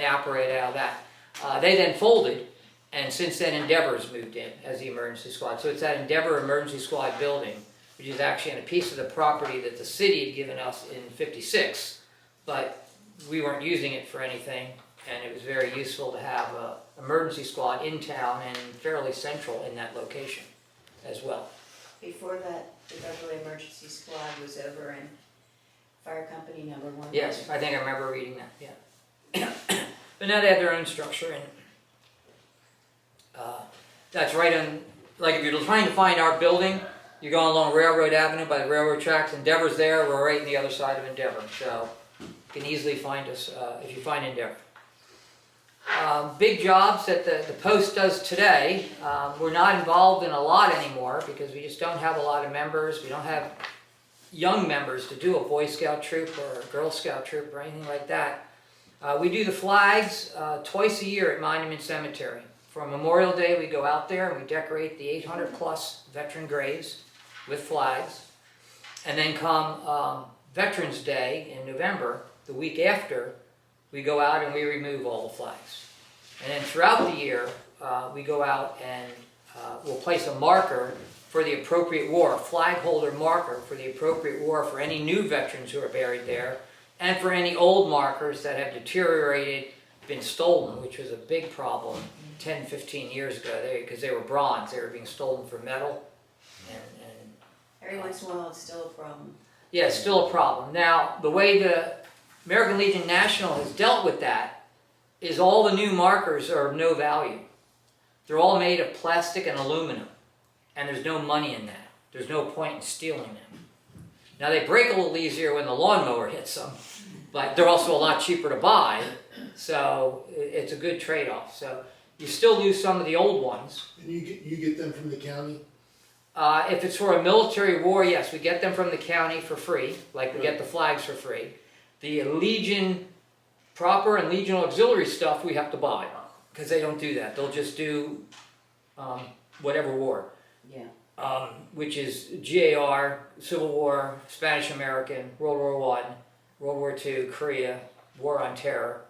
operate out of that. They then folded, and since then Endeavor's moved in as the emergency squad. So it's that Endeavor Emergency Squad building, which is actually on a piece of the property that the city had given us in '56, but we weren't using it for anything, and it was very useful to have an emergency squad in town and fairly central in that location as well. Before that, the Beverly Emergency Squad was over in Fire Company number 1. Yes, I think I remember reading that, yeah. But now they have their own structure, and that's right on, like if you're trying to find our building, you're going along Railroad Avenue by the railroad tracks. Endeavor's there, we're right on the other side of Endeavor, so you can easily find us if you find Endeavor. Big jobs that the Post does today, we're not involved in a lot anymore because we just don't have a lot of members. We don't have young members to do a Boy Scout troop or a Girl Scout troop or anything like that. We do the flags twice a year at Monument Cemetery. For Memorial Day, we go out there and we decorate the 800 plus veteran graves with flags. And then come Veterans Day in November, the week after, we go out and we remove all the flags. And then throughout the year, we go out and we'll place a marker for the appropriate war, a flag holder marker for the appropriate war for any new veterans who are buried there, and for any old markers that have deteriorated, been stolen, which was a big problem 10, 15 years ago, because they were bronze. They were being stolen for metal. And Every once in a while, it's still a problem. yeah, it's still a problem. Now, the way the American Legion National has dealt with that is all the new markers are of no value. They're all made of plastic and aluminum, and there's no money in that. There's no point in stealing them. Now, they break a little easier when the lawnmower hits them, but they're also a lot cheaper to buy, so it's a good trade-off. So you still lose some of the old ones. And you get them from the county? If it's for a military war, yes, we get them from the county for free, like we get the flags for free. The Legion proper and Legion auxiliary stuff we have to buy, because they don't do that. They'll just do whatever war. Yeah. Which is GAR, Civil War, Spanish American, World War I, World War II, Korea, War on Terror,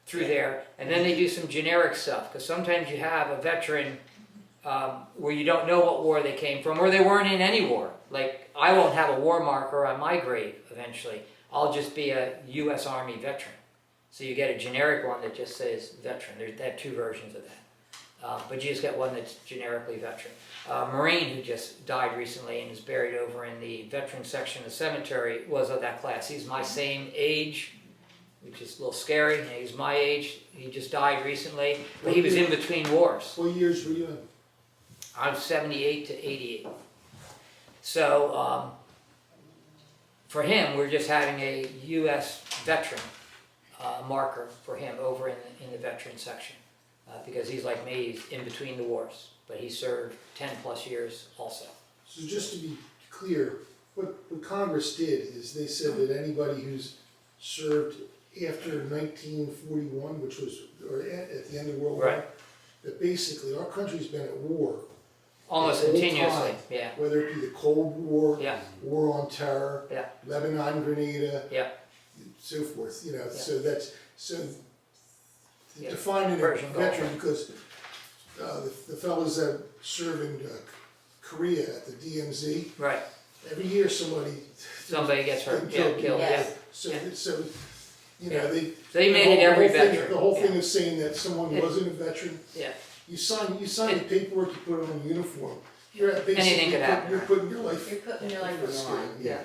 through there. And then they do some generic stuff, because sometimes you have a veteran where you don't know what war they came from, or they weren't in any war. Like, I won't have a war marker on my grave eventually. I'll just be a U.S. Army veteran. So you get a generic one that just says veteran. They have two versions of that. But you just get one that's generically veteran. Marine, who just died recently and is buried over in the veteran section of the cemetery, was of that class. He's my same age, which is a little scary. He's my age. He just died recently, but he was in between wars. What years were you in? I was 78 to 88. So for him, we're just having a U.S. veteran marker for him over in the veteran section. Because he's like me, he's in between the wars, but he served 10 plus years also. So just to be clear, what Congress did is they said that anybody who's served after 1941, which was or at the end of World War, that basically our country's been at war. Almost continuously, time, yeah. Whether it be the Cold War, Yeah. War on Terror, Yeah. Lebanon, Grenada, Yeah. so forth. You know, Yeah. so that's Yeah. defining a Persian Gulf. veteran because the fellows that serve in Korea at the DMZ, Right. every year somebody gets hurt, killed. killed, Yes. yeah. So you know Yeah. They made it the every whole thing- veteran. The whole Yeah. thing of saying that someone Yeah. wasn't a veteran. Yeah. You sign the paperwork, you put it on a uniform. You're basically Anything could happen. You're putting your life. You're putting your life on the line. Yeah.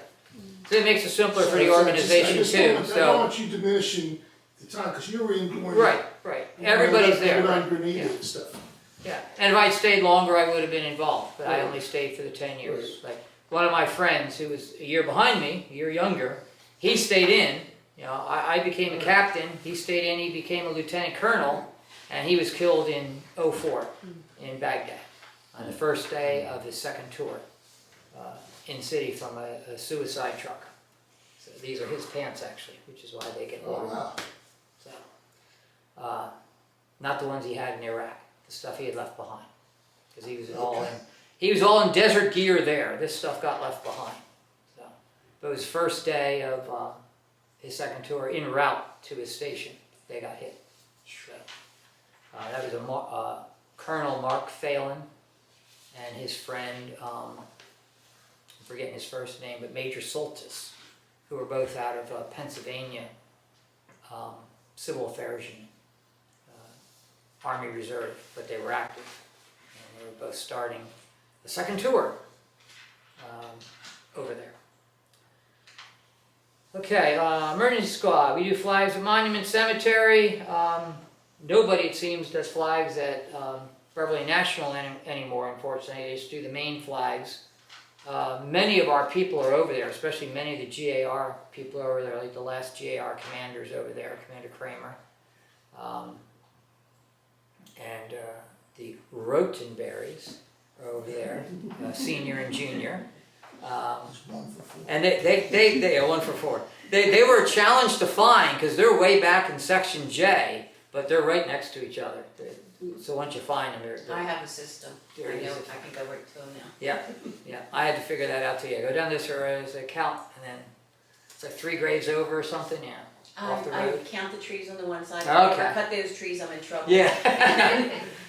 So it makes it simpler for the So I organization just too. I don't So want you diminishing the time because you were in going. right. Everybody's there. On Right. Grenada Yeah. and stuff. Yeah, and if I'd stayed longer, I would have been involved, but I Right. only stayed for the 10 years. Like, one of my friends who was a year behind me, a year younger, he stayed in. You know, I became a captain, he stayed in, he became a lieutenant colonel, and he was killed in '04 in Baghdad on the first day of his second tour in city from a suicide truck. So these are his pants, actually, which is why they get Oh, warm. wow. So, not the ones he had in Iraq, the stuff he had left behind. because he was all in desert gear there. This stuff got left behind. So, but it was first day of his second tour en route to his station. They got hit. So, that was Colonel Mark Phelan and his friend, I'm forgetting his first name, but Major Soltis, who were both out of Pennsylvania Civil Affairs Unit, Army Reserve, but they were active. And they were both starting the second tour over there. Okay, emergency squad. We do flags at Monument Cemetery. Nobody, it seems, does flags at Beverly National anymore, unfortunately. They just do the main flags. Many of our people are over there, especially many of the GAR people are over there, like the last GAR commanders over there, Commander Kramer. And the Rotenberries are over there, senior and junior. And they are 1 for 4. They were a challenge to find because they're way back in section J, but they're right next to each other. So once you find them, they're I have a system. I Very know, easy. I can go right to them now. yeah. I had to figure that out too. Yeah, go down this road, it's a count, and then it's like 3 graves over or something. Yeah, off the I road. count the trees on the one side. Okay. If I cut those trees, I'm in trouble. Yeah.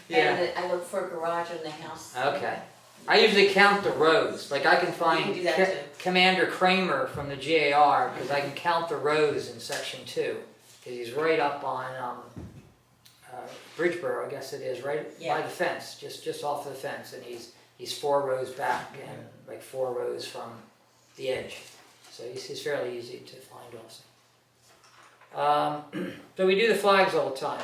And I look for a garage on the house. Okay. I usually count the rows. Like I can find You can do that too. Commander Kramer from the GAR because I can count the rows in section 2 because he's right up on Bridgeboro, I guess it is, right by the fence, just off the fence, and he's 4 rows back and like 4 rows from the edge. So he's fairly easy to find also. So we do the flags all the time.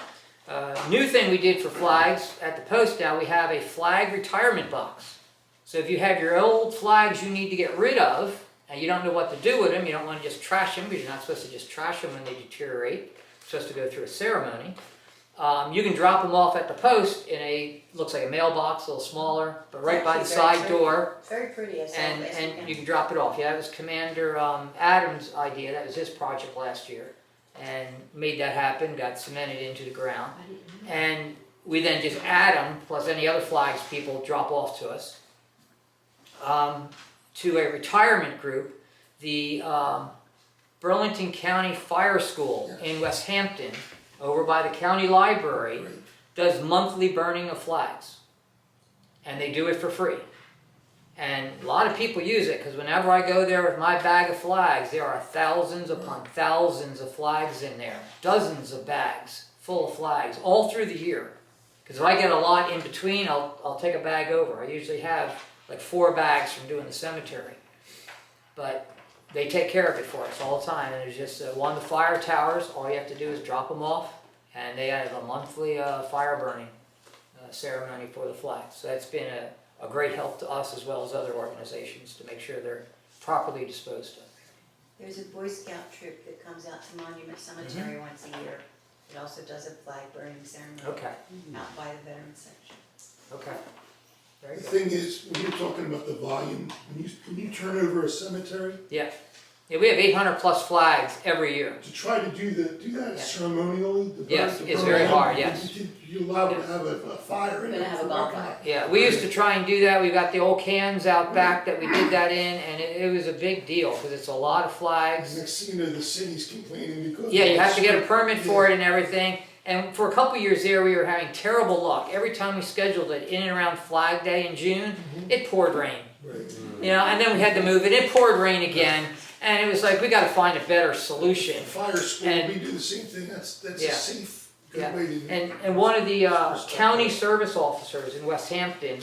New thing we did for flags at the post now, we have a flag retirement box. So if you have your old flags you need to get rid of, and you don't know what to do with them, you don't want to just trash them, because you're not supposed to just trash them when they deteriorate. You're supposed to go through a ceremony. You can drop them off at the post in a, looks like a mailbox, a little smaller, but right by the side door. Very pretty, I saw it last And weekend. you can drop it off. Yeah, that was Commander Adams' idea. That was his project last year. And made that happen, got cemented into the ground. And we then just add them, plus any other flags people drop off to us, to a retirement group, the Burlington County Fire School in West Hampton, over by the county library, does monthly burning of flags. And they do it for free. And a lot of people use it, because whenever I go there with my bag of flags, there are thousands upon thousands of flags in there. Dozens of bags full of flags, all through the year. Because if I get a lot in between, I'll take a bag over. I usually have like 4 bags from doing the cemetery. But they take care of it for us all the time. And there's just one of the fire towers, all you have to do is drop them off, and they have a monthly fire burning ceremony for the flags. So that's been a great help to us as well as other organizations to make sure they're properly disposed of. There's a Boy Scout troop that comes out to Monument Cemetery once a year. It also does a flag burning ceremony Okay, out by the veterans section. okay. Very The good. thing is, when you're talking about the volume, when you turn over a cemetery, Yeah. Yeah, we have 800 plus flags every year. to try to do that Yeah. ceremonially. the Yes, burn- it's burn very out, hard, yes. You allow to have a fire in We're it. gonna have a bonfire. Yeah, we used to try and do that. We got the old cans out back that we did that in, and it was a big deal because it's a lot of flags. Next thing you know, the city's complaining because. Yeah, you have to get a permit for it and everything. And for a couple years there, we were having terrible luck. Every time we scheduled it in and around Flag Day in June, it poured rain. Right. You know, and then we had to move it. It poured rain again, and it was like we got to find a better solution. Fire school, And- we do the same thing, that's Yeah. a safe, Yeah. good way to. And one of the county service officers in West Hampton,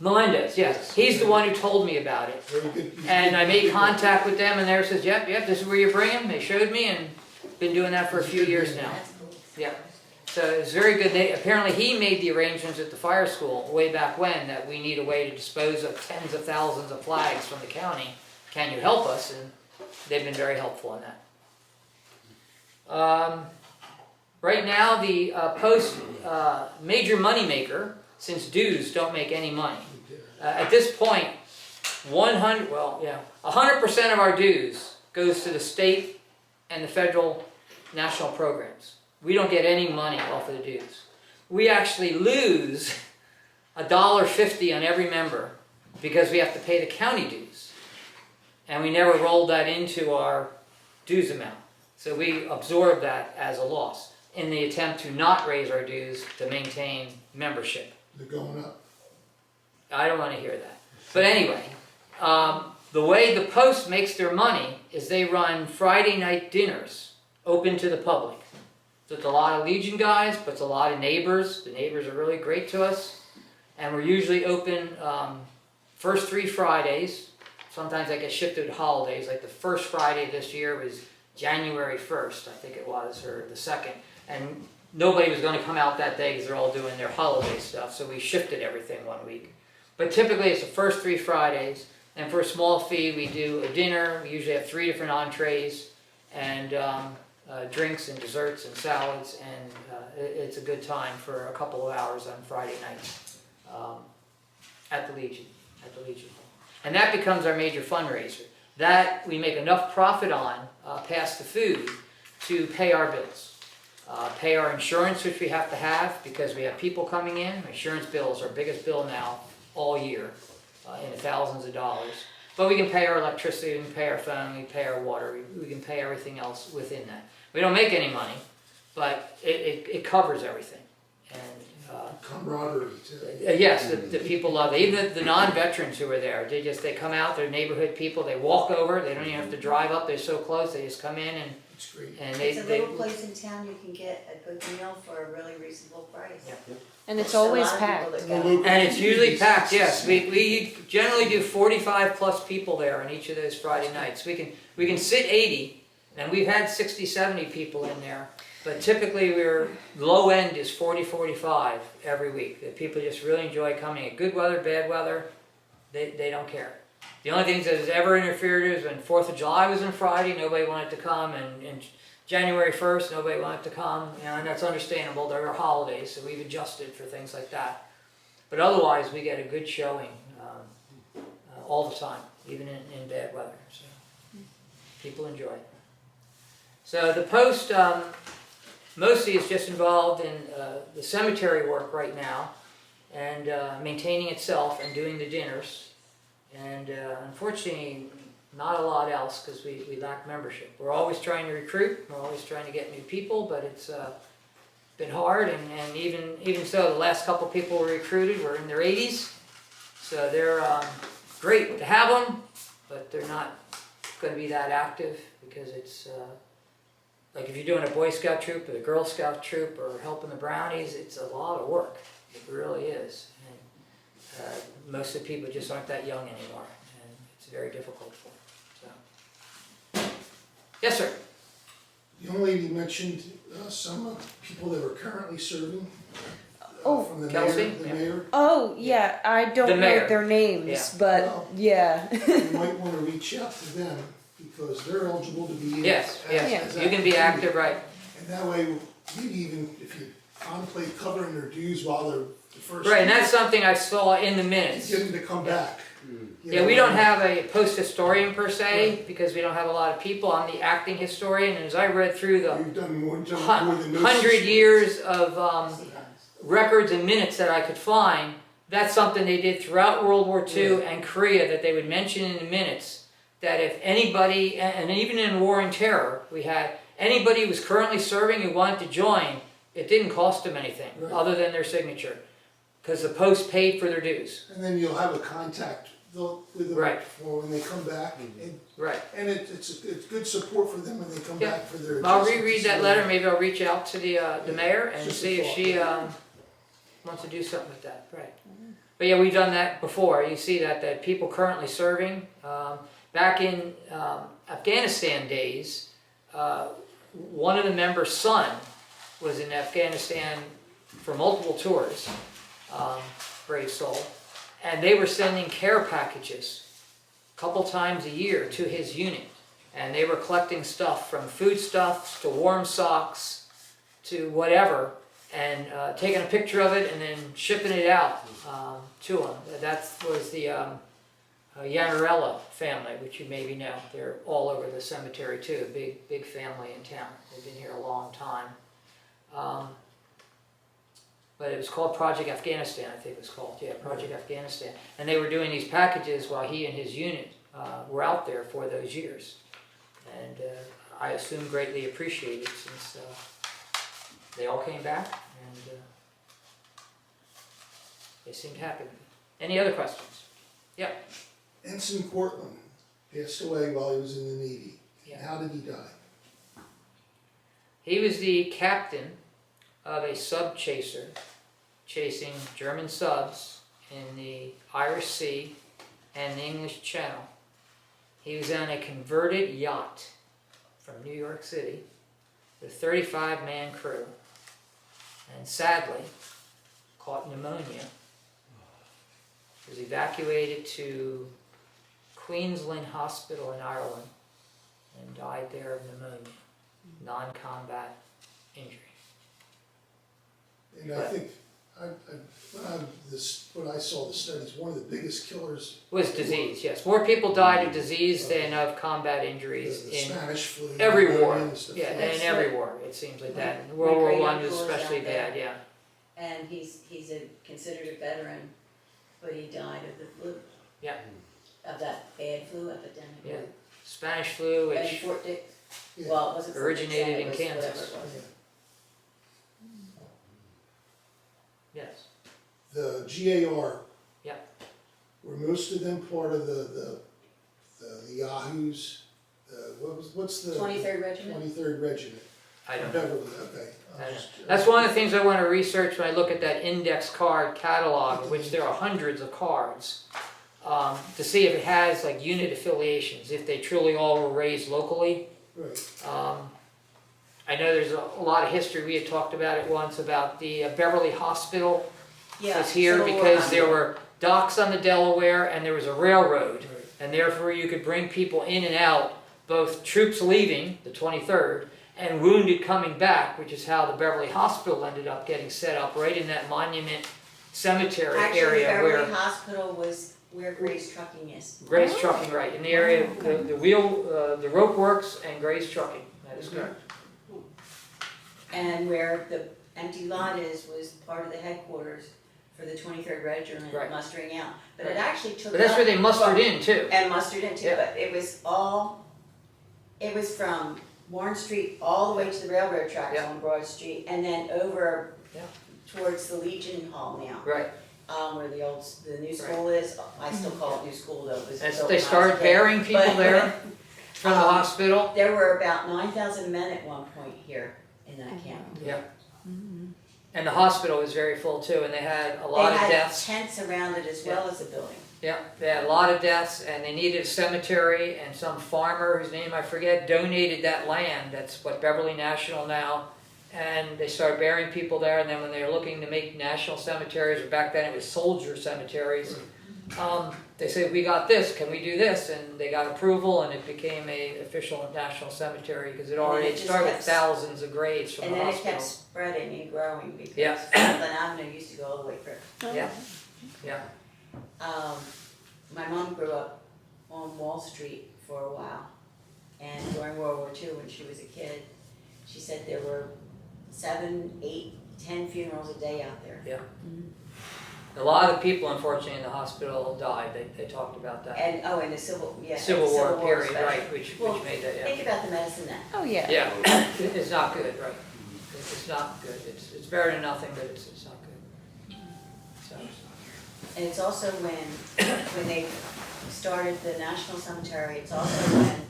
Melendez, yes, he's the one who told me about it. Very good. And I made contact with them, and they says, yep, this is where you bring them. They showed me, and been doing that for a few years now. That's cool. Yeah. So it's very good. Apparently he made the arrangements at the fire school way back when that we need a way to dispose of tens of thousands of flags from the county. Can you help us? And they've been very helpful in that. Right now, the post major moneymaker, since dues don't make any money. At this point, 100% of our dues goes to the state and the federal national programs. We don't get any money off of the dues. we actually lose $1.50 on every member because we have to pay the county dues. And we never rolled that into our dues amount. So we absorb that as a loss in the attempt to not raise our dues to maintain membership. They're going up. I don't want to hear that. But anyway, the way the Post makes their money is they run Friday night dinners open to the public. So it's a lot of Legion guys, but it's a lot of neighbors. The neighbors are really great to us. And we're usually open first 3 Fridays. Sometimes I get shifted to holidays. Like the first Friday this year was January 1st, I think it was, or the 2nd. And nobody was going to come out that day because they're all doing their holiday stuff. So we shifted everything 1 week. But typically it's the first 3 Fridays. And for a small fee, we do a dinner. We usually have 3 different entrees and drinks and desserts and salads. And it's a good time for a couple of hours on Friday nights at the Legion. And that becomes our major fundraiser. That we make enough profit on, past the food, to pay our bills. Pay our insurance, which we have to have because we have people coming in. Insurance bill is our biggest bill now all year, in the thousands of dollars. But we can pay our electricity, we can pay our phone, we can pay our water, we can pay everything else within that. We don't make any money, but it covers everything. And Camaraderie too. yes, the people love it. Even the non-veterans who are there, they come out, they're neighborhood people, they walk over, they don't even have to drive up, they're so close, they just come in and It's great. It's a little place in town you can get a good meal for a really reasonable price. Yeah. And it's There's a always lot of people packed. that And go. the local And it's usually communities- packed, yes. We generally do 45 plus people there on each of those Friday nights. We can sit 80, and we've had 60, 70 people in there. But typically we're, low end is 40, 45 every week. The people just really enjoy coming. At good weather, bad weather, they don't care. The only things that has ever interfered is when 4th of July was on Friday, nobody wanted to come, and January 1st, nobody wanted to come, and that's understandable. There are holidays, so we've adjusted for things like that. But otherwise, we get a good showing all the time, even in bad weather. So people enjoy it. So the Post mostly is just involved in the cemetery work right now, and maintaining itself and doing the dinners. And unfortunately, not a lot else because we lack membership. We're always trying to recruit, we're always trying to get new people, but it's been hard, and even so, the last couple people we recruited were in their 80s, so they're great to have them, but they're not going to be that active because it's like if you're doing a Boy Scout troop or a Girl Scout troop or helping the Brownies, it's a lot of work. It really is. And most of the people just aren't that young anymore, and it's very difficult for them. So. Yes, sir. The young lady mentioned some people that are currently serving. Oh, from the Kelsey? mayor. The Yeah. mayor. Oh, yeah, I don't The know mayor. their names, Yeah. but Well, yeah. You might want to reach out to them because they're eligible to be in. Yes, yes. as You can be active, right? And that way, maybe even if you contemplate covering their dues while they're the first. Right, and that's something I saw in the minutes. Get them to come back. You Yeah, know, we don't have a post historian per se, because we don't have a lot of people. I'm the acting historian, and as I read through the You've done more than those. 100 years of records and minutes that I could find, that's something they did throughout World War II and Korea that they would mention in the minutes, that if anybody, and even in War and Terror, we had anybody who was currently serving who wanted to join, it didn't cost them anything other than their signature, because the post paid for their dues. And then you'll have a contact with them Right. for when they come back. Right. And it's good support for them when they come Yeah. back for their. I'll adjustments. reread that letter. Maybe I'll reach out to the mayor and Just a see if thought, she wants to do something with that. Right. But yeah, we've done that before. You see that people currently serving. Back in Afghanistan days, one of the members' son was in Afghanistan for multiple tours, brave soul, and they were sending care packages a couple times a year to his unit. And they were collecting stuff from foodstuffs to warm socks to whatever, and taking a picture of it and then shipping it out to him. That was the Yanarella family, which you maybe know. They're all over the cemetery too, a big family in town. They've been here a long time. but it was called Project Afghanistan, I think it was called, yeah, Project Afghanistan. And they were doing these packages while he and his unit were out there for those years. And I assume greatly appreciated since they all came back and they seemed happy. Any other questions? Yeah. Ensign Cortland passed away while he was in the Navy. Yeah. How did he die? He was the captain of a sub chaser chasing German subs in the Irish Sea and the English Channel. He was on a converted yacht from New York City with a 35-man crew, and sadly caught pneumonia. Was evacuated to Queensland Hospital in Ireland and died there of pneumonia, non-combat injury. And I think, when I saw the studies, one of the biggest killers Was disease, yes. More people died of disease than of combat injuries the in Spanish flu. every war. and stuff. Yeah, That's in every right. war, it seems like that. My World War great I was uncle was especially out there. bad, yeah. And he's considered a veteran, but he died of the flu. Yeah. Of that bad flu epidemic. Yeah. Spanish flu, And which Fort Dick, Yeah. well, it wasn't Fort Dick, originated it in was Kansas. whatever it was. yes. The GAR. Yeah. Were most of them part of the Yahoos? What's the? 23rd Regiment? 23rd Regiment. I don't know. Beverly, okay. I don't know. That's one of the things I want to research when I look at that index card catalog, of which there are hundreds of cards, to see if it has like unit affiliations, if they truly all were raised locally. Right. I know there's a lot of history. We had talked about it once about the Beverly Hospital Yeah. was here Civil War because there hospital. were docks on the Delaware and there was a railroad, Right. and therefore you could bring people in and out, both troops leaving, the 23rd, and wounded coming back, which is how the Beverly Hospital ended up getting set up right in that Monument Cemetery Actually, area Beverly where Hospital was where Gray's Trucking is. Gray's Trucking, right, in the area, the rope works and Gray's Trucking, that is correct. And where the empty lot is was part of the headquarters for the 23rd Regiment Right. mustering out. But Right. it actually took But that's up where they mustered from- in too. And mustered in too, Yeah. but it was from Warren Street all the way to the railroad tracks Yeah. on Broad Street, and then over Yeah. towards the Legion Hall now, Right, where the new school is. I still call it new school though. It was as built they when I was a started kid. burying people But- there from the hospital. There were about 9,000 men at one point here in that camp. Yeah. And the hospital was very full too, and they had a lot of deaths. They had tents around it as well as a building. Yeah, they had a lot of deaths, and they needed a cemetery, and some farmer, whose name I forget, donated that land. That's what Beverly National now. And they started burying people there, and then when they were looking to make national cemeteries, or back then it was soldier cemeteries, they said, we got this, can we do this? And they got approval, and it became a official national cemetery, because it already it just started with kept- thousands of graves from And the then it hospital. kept spreading and growing because Yeah. Franklin Avenue used to go all the way through. Yeah, yeah, My mom grew up on Wall Street for a while, and during World War II, when she was a kid, she said there were 7, 8, 10 funerals a day out there. yeah. A lot of people, unfortunately, in the hospital died. They talked about that. And in the Civil Civil War period, especially. right, which Well, made that, yeah. Think about the medicine then. Oh, yeah. Yeah, it's not good, right. It's not good. It's better than nothing, but it's not good. So, And it's also when they started the National Cemetery, it's also when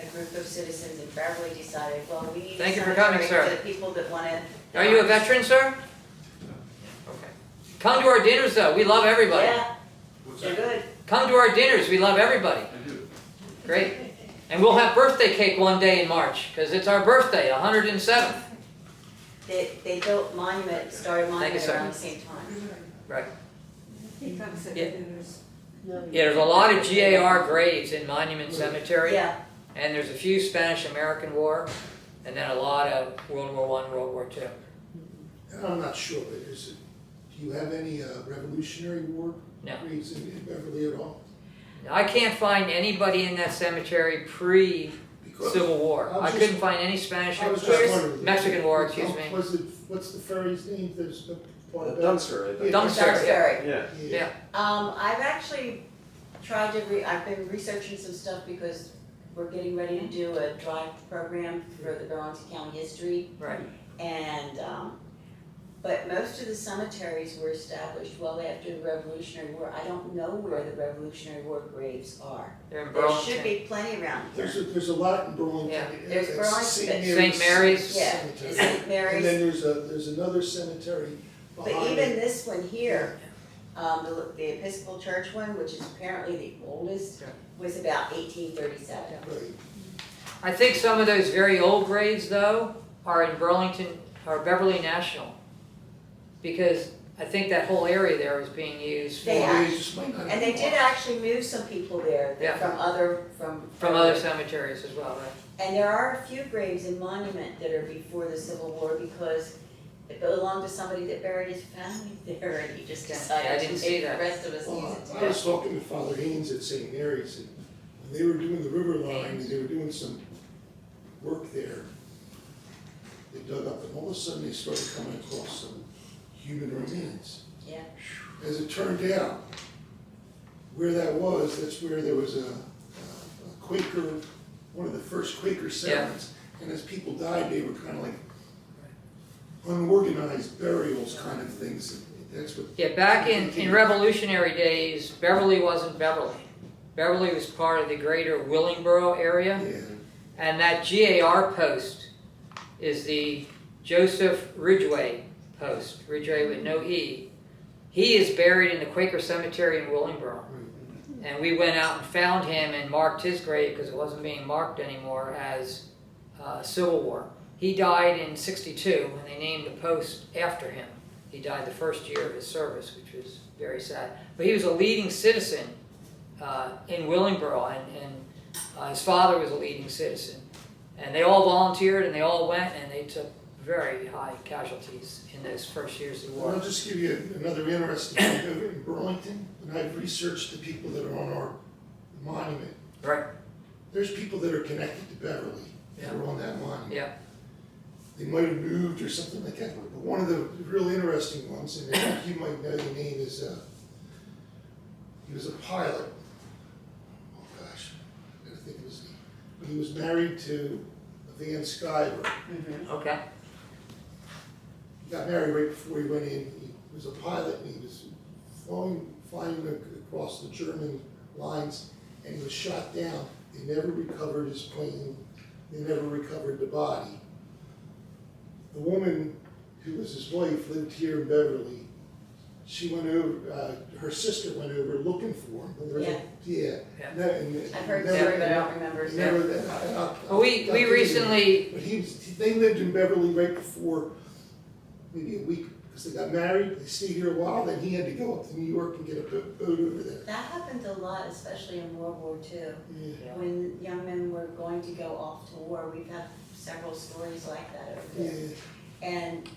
a group of citizens in Beverly decided, well, we need a Thank you for coming, cemetery sir. for the people that want to. are you a veteran, sir? Okay. Come to our dinners, though. We love everybody. Yeah, they're good. Come to our dinners. We love everybody. I do. Great. And we'll have birthday cake one day in March, because it's our birthday, 107th. They built Monument, started Thank you, Monument sir. around the same time. Right. Yeah. Yeah, there's a lot of GAR graves in Monument Cemetery. Yeah, And there's a few Spanish-American War, and then a lot of World War I, World War II. And I'm not sure, but do you have any Revolutionary War No. graves in Beverly at all? Now, I can't find anybody in that cemetery pre-Civil War. I was I just- couldn't find any Spanish I was or just wondering. Mexican War, excuse me. What's the ferry's name? There's the part of Dumpster, I think. Dumpster, yeah. Duxbury. Yeah. Yeah. I've actually tried to, I've been researching some stuff because we're getting ready to do a drive program for the Burlington County history. Right. And, but most of the cemeteries were established well after the Revolutionary War. I don't know where the Revolutionary War graves are. They're in There Burlington. should be plenty around here. There's a lot in Burlington. Yeah. There's It's Burlington, St. Mary's. Yeah, Cemetery. St. Mary's. And then there's another cemetery But behind even it. this one here, the Episcopal Church one, which is apparently the oldest, Yeah. was about 1837. Right. I think some of those very old graves, though, are in Burlington, or Beverly National. Because I think that whole area there is being used They for, are. just might not And they have did one. actually move some people there Yeah. from from other cemeteries as well, right? And there are a few graves in Monument that are before the Civil War because it belonged to somebody that buried his family there and he just Yeah, I decided didn't to see make that. the rest of us Well, use it I too. was talking to Father Haynes at St. Mary's, and when they were doing the river line, and they were doing some work there, they dug up, and all of a sudden they started coming across some human remains. Yeah. As it turned out, where that was, that's where there was a Quaker, one of the first Quaker settlements, and as people died, they were kind of like unorganized burials kind of things. That's what. Yeah, back in Revolutionary days, Beverly wasn't Beverly. Beverly was part of the greater Willingboro area, Yeah, and that GAR post is the Joseph Ridgway post, Ridgway with no E. He is buried in the Quaker Cemetery in Willingboro. And we went out and found him and marked his grave because it wasn't being marked anymore as Civil War. He died in '62 and they named the post after him. He died the first year of his service, which was very sad. But he was a leading citizen in Willingboro, and his father was a leading citizen. And they all volunteered and they all went and they took very high casualties in those first years of the Well, war. I'll just give you another interesting thing over in Burlington, and I've researched the people that are on our monument. Right. There's people that are connected to Beverly that are on that monument. Yeah. They might have moved or something like that, but one of the real interesting ones, and I think you might know the name, is he was a pilot. Oh gosh, I gotta think of his name. But he was married to Van Sciver. Mhm. Okay. He got married right before he went in. He was a pilot and he was flying across the German lines, and he was shot down. They never recovered his plane. They never recovered the body. The woman who was his wife lived here in Beverly. She went over, her sister went over looking for him. There was Yeah. Yeah. I've heard the story, but I don't remember his name. Well, we recently, But they lived in Beverly right before, maybe a week, because they got married, they stayed here a while, then he had to go up to New York and get a boat over there. That happened a lot, especially in World War II. Yeah. When young men were going to go off to war, we've had several stories like that over there. Yeah. And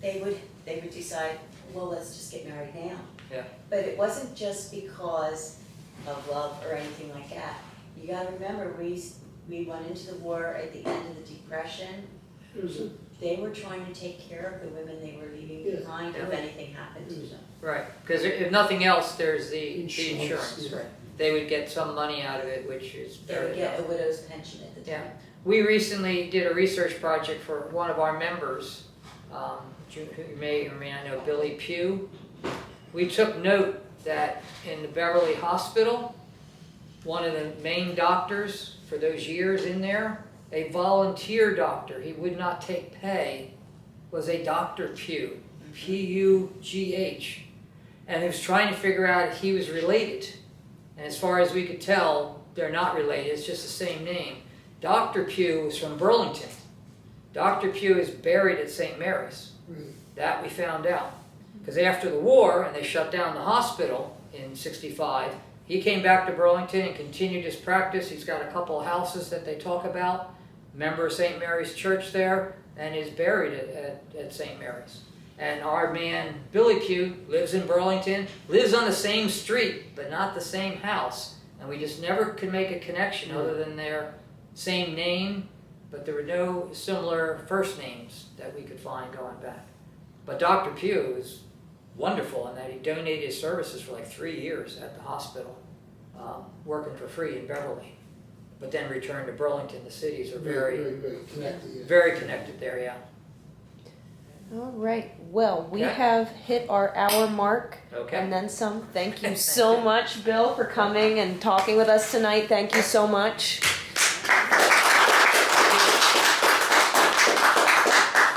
they would decide, well, let's just get married now. Yeah. But it wasn't just because of love or anything like that. You gotta remember, we went into the war at the end of the Depression. There was a, They were trying to take care of the women they were leaving Yeah. behind if Yeah. anything happened to them. right, because if nothing else, there's the Insurance, insurance, yeah. right? They would get some money out of it, which is They better would than get a nothing. widow's pension at the Yeah. time. We recently did a research project for one of our members, who you may or may not know, Billy Pugh. We took note that in the Beverly Hospital, one of the main doctors for those years in there, a volunteer doctor, he would not take pay, was a Dr. Pugh, P-U-G-H. And he was trying to figure out if he was related. And as far as we could tell, they're not related, it's just the same name. Dr. Pugh was from Burlington. Dr. Pugh is buried at St. Mary's. right. That we found out. Because after the war, and they shut down the hospital in '65, he came back to Burlington and continued his practice. He's got a couple of houses that they talk about, member of St. Mary's Church there, and is buried at St. Mary's. And our man, Billy Pugh, lives in Burlington, lives on the same street, but not the same house. And we just never could make a connection other than their same name, but there were no similar first names that we could find going back. But Dr. Pugh is wonderful in that he donated his services for like 3 years at the hospital, working for free in Beverly, but then returned to Burlington. The cities are very connected. Yeah. very connected there, yeah. All right. Well, we Okay. have hit our hour mark Okay. and then some. Thank you so much, Bill, for coming and talking with us tonight. Thank you so much.